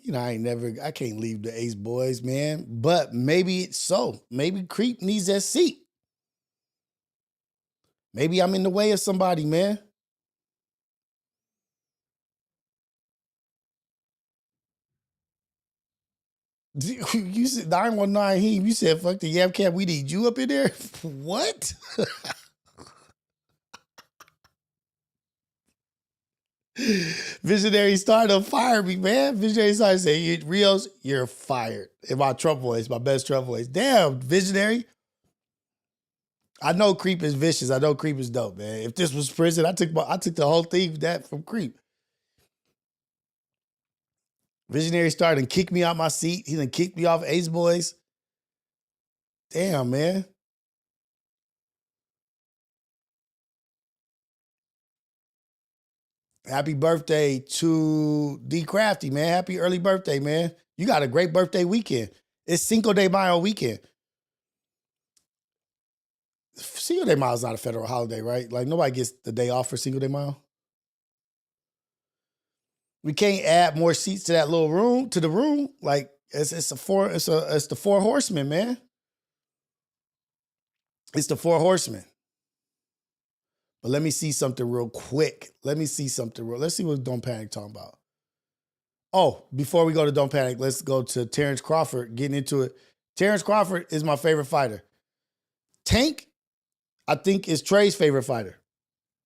You know, I can't leave the Ace Boys, man. But maybe it's so. Maybe Creep needs that seat. Maybe I'm in the way of somebody, man. You said 919 Heem. You said, fuck the Yam Cam, we need you up in there? What? Visionary Star fired me, man. Visionary Star said, Rios, you're fired. In my Trump voice, my best Trump voice. Damn, Visionary. I know Creep is vicious. I know Creep is dope, man. If this was prison, I took the whole thing that from Creep. Visionary Star done kicked me out my seat. He done kicked me off Ace Boys. Damn, man. Happy birthday to D Crafty, man. Happy early birthday, man. You got a great birthday weekend. It's Cinco de Mayo weekend. Cinco de Mayo is not a federal holiday, right? Like nobody gets the day off for Cinco de Mayo. We can't add more seats to that little room, to the room. Like it's the four horsemen, man. It's the four horsemen. But let me see something real quick. Let's see what Don't Panic talking about. Oh, before we go to Don't Panic, let's go to Terrence Crawford, getting into it. Terrence Crawford is my favorite fighter. Tank, I think, is Trey's favorite fighter.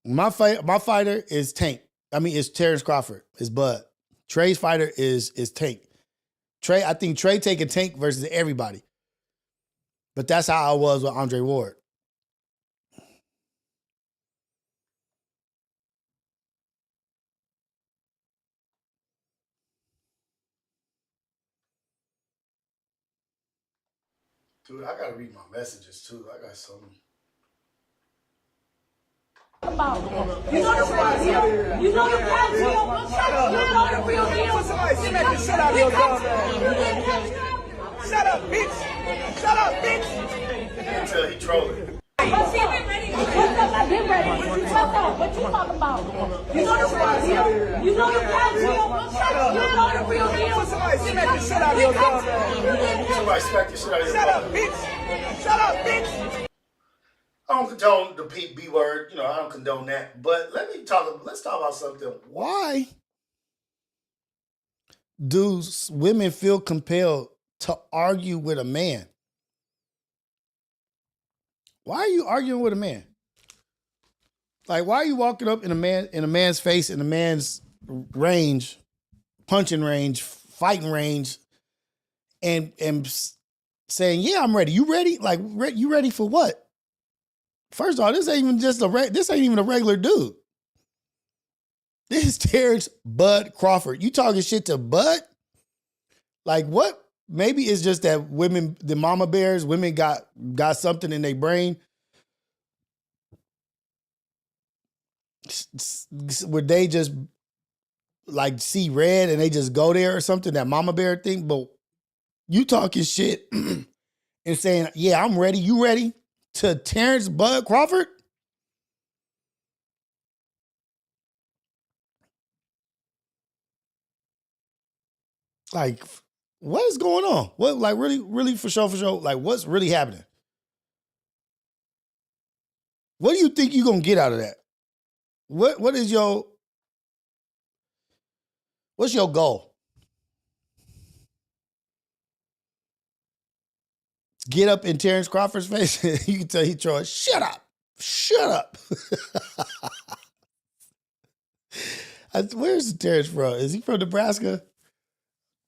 My fighter is Tank. It's Terrence Crawford. It's Bud. Trey's fighter is Tank. I think Trey taking Tank versus everybody. But that's how I was with Andre Ward. Dude, I gotta read my messages too. I got some. You know the real deal. You know the real deal. You know the real deal. Somebody smack the shit out of your dumb ass. Shut up, bitch. Shut up, bitch. Until he trolling. But see, I've been ready. What's up? I've been ready. What's up? What you talking about? You know the real deal. You know the real deal. You know the real deal. Somebody smack the shit out of your dumb ass. Somebody smack the shit out of your Shut up, bitch. Shut up, bitch. I don't condone the B word. I don't condone that. But let's talk about something. Why do women feel compelled to argue with a man? Why are you arguing with a man? Like, why are you walking up in a man's face, in a man's range, punching range, fighting range, and saying, "Yeah, I'm ready." You ready? Like, you ready for what? First of all, this ain't even a regular dude. This is Terrence Bud Crawford. You talking shit to Bud? Like, what? Maybe it's just that women, the mama bears, women got something in their brain where they just like see red and they just go there or something, that mama bear thing. But you talking shit and saying, "Yeah, I'm ready." You ready? To Terrence Bud Crawford? Like, what is going on? What, like, really for sure, like, what's really happening? What do you think you're gonna get out of that? What's your goal? Get up in Terrence Crawford's face. You can tell he throwing, "Shut up. Shut up." Where's Terrence from? Is he from Nebraska?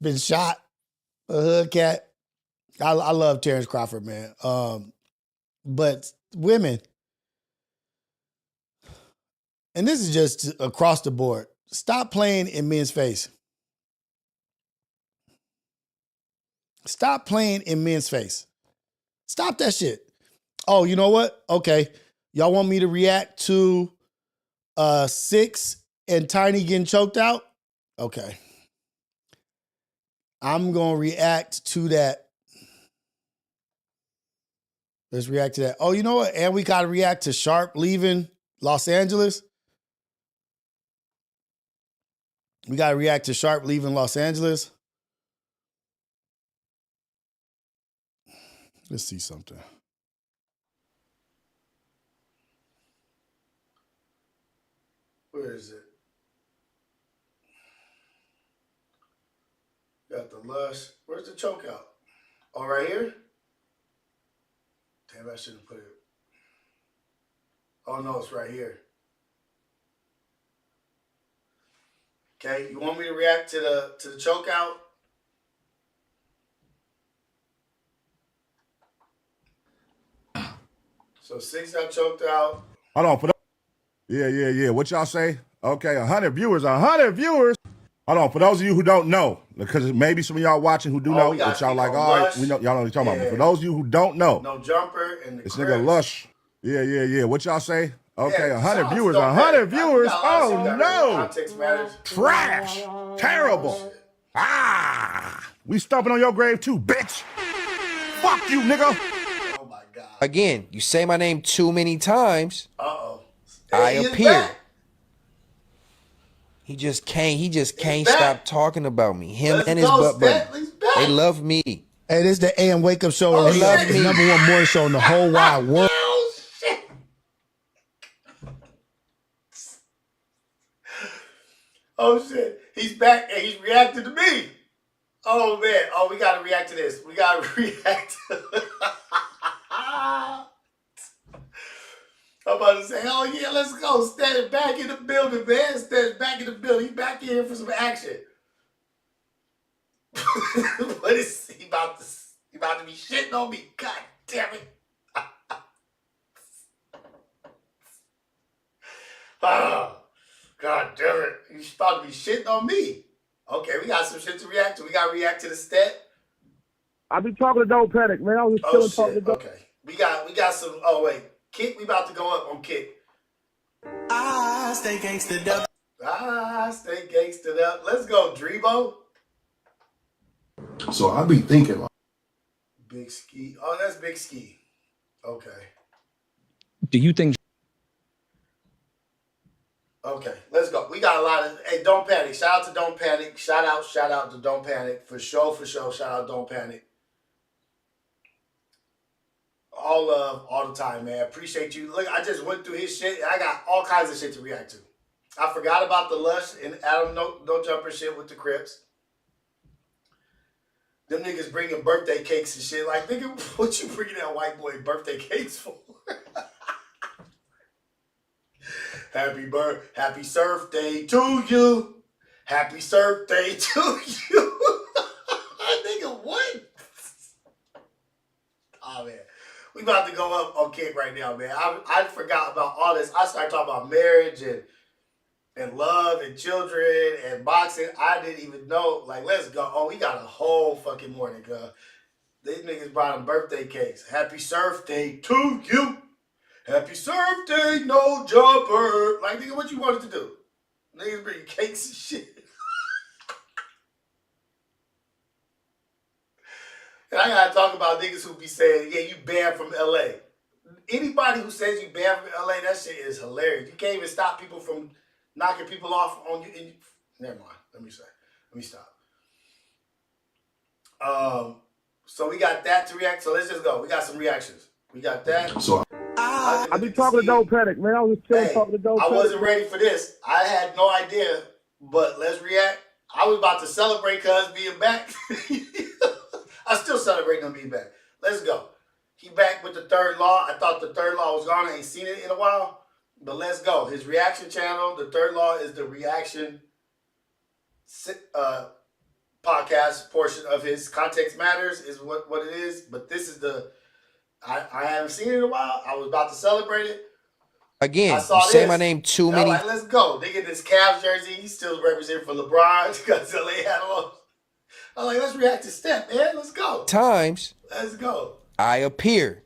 Been shot? A hood cat? I love Terrence Crawford, man. But women, and this is just across the board, stop playing in men's face. Stop playing in men's face. Stop that shit. Oh, you know what? Okay. Y'all want me to react to 6 and Tiny getting choked out? Okay. I'm going to react to that. Let's react to that. Oh, you know what? And we got to react to Sharp leaving Los Angeles. We got to react to Sharp leaving Los Angeles. Let's see something. Where is it? Got the lush. Where's the choke out? Oh, right here? Damn, I shouldn't put it. Oh, no, it's right here. Okay, you want me to react to the choke out? So 6 got choked out. Hold on. Yeah. What y'all say? Okay, 100 viewers. 100 viewers. Hold on. For those of you who don't know, because maybe some of y'all watching who do know, but y'all like, all right, we know y'all know what you're talking about. But for those of you who don't know, no jumper and this nigga Lush. Yeah. What y'all say? Okay, 100 viewers. 100 viewers. Oh no. Trash. Terrible. We stomping on your grave too, bitch. Fuck you, nigga. Again, you say my name too many times. Uh-oh. I appear. He just can't stop talking about me. Him and his butt buddy. They love me. Hey, this is the AM Wake Up Show. They love me. Number one morning show in the whole wide world. Oh shit, he's back and he's reacting to me. Oh man, oh we gotta react to this. We gotta react. I'm about to say, oh yeah, let's go. Stand back in the building, man. Stand back in the building. He back in here for some action. What is he about to be shitting on me? God damn it. Oh, God damn it. He's about to be shitting on me. Okay, we got some shit to react to. We gotta react to the stat. I be talking to Don't Panic, man. I was just Oh chilling talking to shit. Don't. Okay. We got some. Oh wait, Kick. We about to go up on Kick. I stay gangstered up. Stay gangstered up. Let's go, Drebo. So I be thinking like, Big Ski. Oh, that's Big Ski. Okay. Do you think? Okay, let's go. We got a lot of. Hey, Don't Panic. Shout out to Don't Panic. Shout out to Don't Panic. For sure. Shout out Don't Panic. All love, all the time, man. Appreciate you. Look, I just went through his shit. And I got all kinds of shit to react to. I forgot about the Lush and Adam No Jumper shit with the Crips. Them niggas bringing birthday cakes and shit. Like, nigga, what you bringing that white boy birthday cakes for? Happy surf day to you. Happy surf day to you. Nigga, what? Oh, man. We about to go up on Kick right now, man. I forgot about all this. I started talking about marriage and love and children and boxing. I didn't even know. Like, let's go. Oh, we got a whole fucking morning, girl. These niggas brought them birthday cakes. Happy surf day to you. Happy surf day, no jumper. Like, nigga, what you wanted to do? Niggas bring cakes and shit. And I gotta talk about niggas who be saying, yeah, you banned from LA. Anybody who says you banned from LA, that shit is hilarious. You can't even stop people from knocking people off on you. Never mind. Let me stop. So we got that to react. So let's just go. We got some reactions. We got that. so I be talking to Don't Panic, man. I was just chilling talking to Don't Panic. I wasn't ready for this. I had no idea. But let's react. I was about to celebrate cuz being back. I still celebrate him being back. Let's go. He back with the Third Law. I thought the Third Law was gone. I ain't seen it in a while. But let's go. His reaction channel, the Third Law, is the reaction podcast portion of his Context Matters is what it is. But this is the... I haven't seen it in a while. I was about to celebrate it. Again, you say my name too many. Like, let's go. They get this Cavs jersey. He's still representing for LeBron because LA had on. I'm like, let's react to Steph, man. Let's go. Times. Let's go. I appear.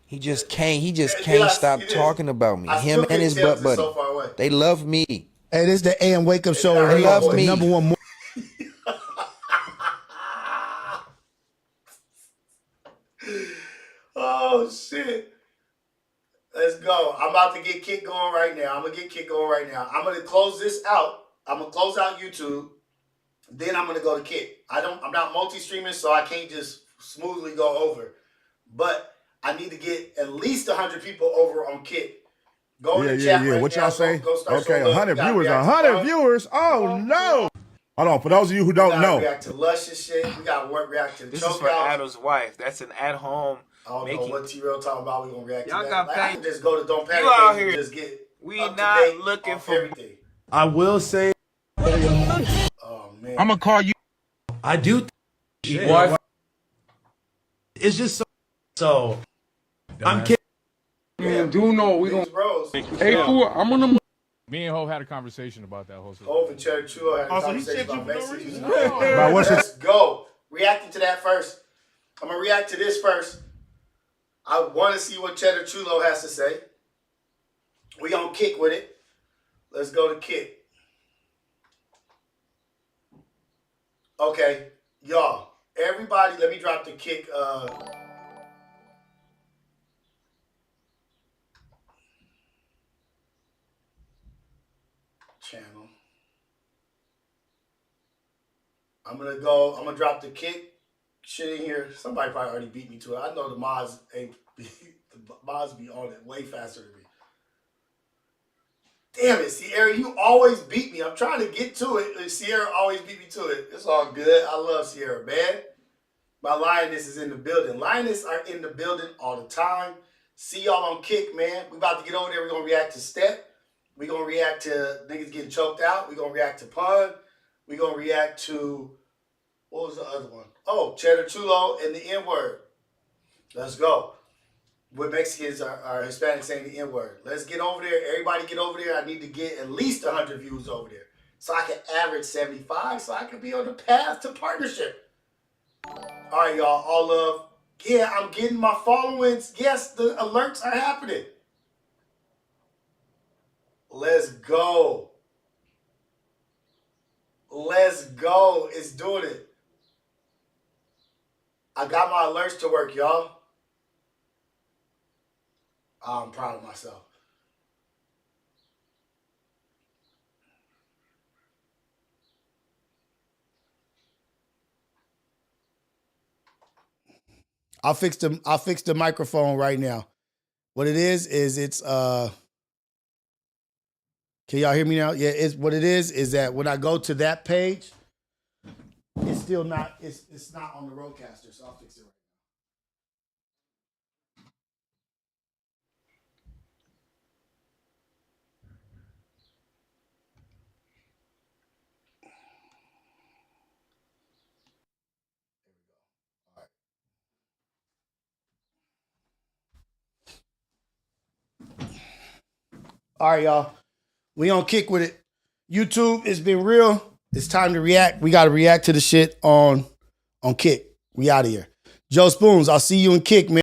He just can't stop talking about me. Him and his butt buddy. So they love me. Hey, this is the AM Wake Up Show. They love me. Number one. Oh, shit. Let's go. I'm about to get Kick going right now. I'm going to close this out. I'm going to close out YouTube. Then I'm going to go to Kick. I'm not multi-streaming, so I can't just smoothly go over. But I need to get at least 100 people over on Kick. Go in the chat right What now. y'all say? Okay, 100 viewers. 100 viewers. Oh, no. Hold on. For those of you who don't know. We got to react to Luscious shit. We got to react to the This choke is for out. Adam's wife. That's an at-home. I don't know what T-Real talking about. We're going to react to Y'all that. got Like, I paid. can just go to Don't Panic. You out and here. just get We up to not date looking on for everything. I will say, Oh, man. I'm gonna call you. I do. Wife. It's just so. I'm kidding. Man, do know we These don't. bros. Hey, fool, I'm gonna. Me and Ho had a conversation about that whole. Hov and Cheddar Chulo had a Also, he conversation said you about for no Mexican. reason. About what's Let's go. Reacting to that first. I'm going to react to this first. I want to see what Cheddar Chulo has to say. We going to Kick with it. Let's go to Kick. Okay. Y'all. Everybody, let me drop the Kick. Channel. I'm gonna drop the Kick shit in here. Somebody probably already beat me to it. I know the mods ain't the mods be on it way faster than me. Damn it, Sierra, you always beat me. I'm trying to get to it, and Sierra always beat me to it. It's all good. I love Sierra, man. My Lioness is in the building. Lioness are in the building all the time. See y'all on Kick, man. We about to get over there. We're going to react to Step. We're going to react to niggas getting choked out. We're going to react to Pun. We're going to react to, what was the other one? Oh, Cheddar Chulo and the N-word. Let's go. What Mexicans are Hispanics saying the N-word. Let's get over there. Everybody get over there. I need to get at least 100 views over there so I can average 75 so I can be on the path to partnership. All right, y'all. All love. Yeah, I'm getting my followings. Yes, the alerts are happening. Let's go. Let's go. It's doing it. I got my alerts to work, y'all. I'm proud of myself. I'll fix the microphone right now. What it is it's can y'all hear me now? Yeah, it's what it is that when I go to that page, it's still not it's not on the Rodecaster, so I'll fix it right now. All right, y'all. We on Kick with it. YouTube, it's been real. It's time to react. We got to react to the shit on Kick. We out of here. Joe Spoons, I'll see you in Kick, man.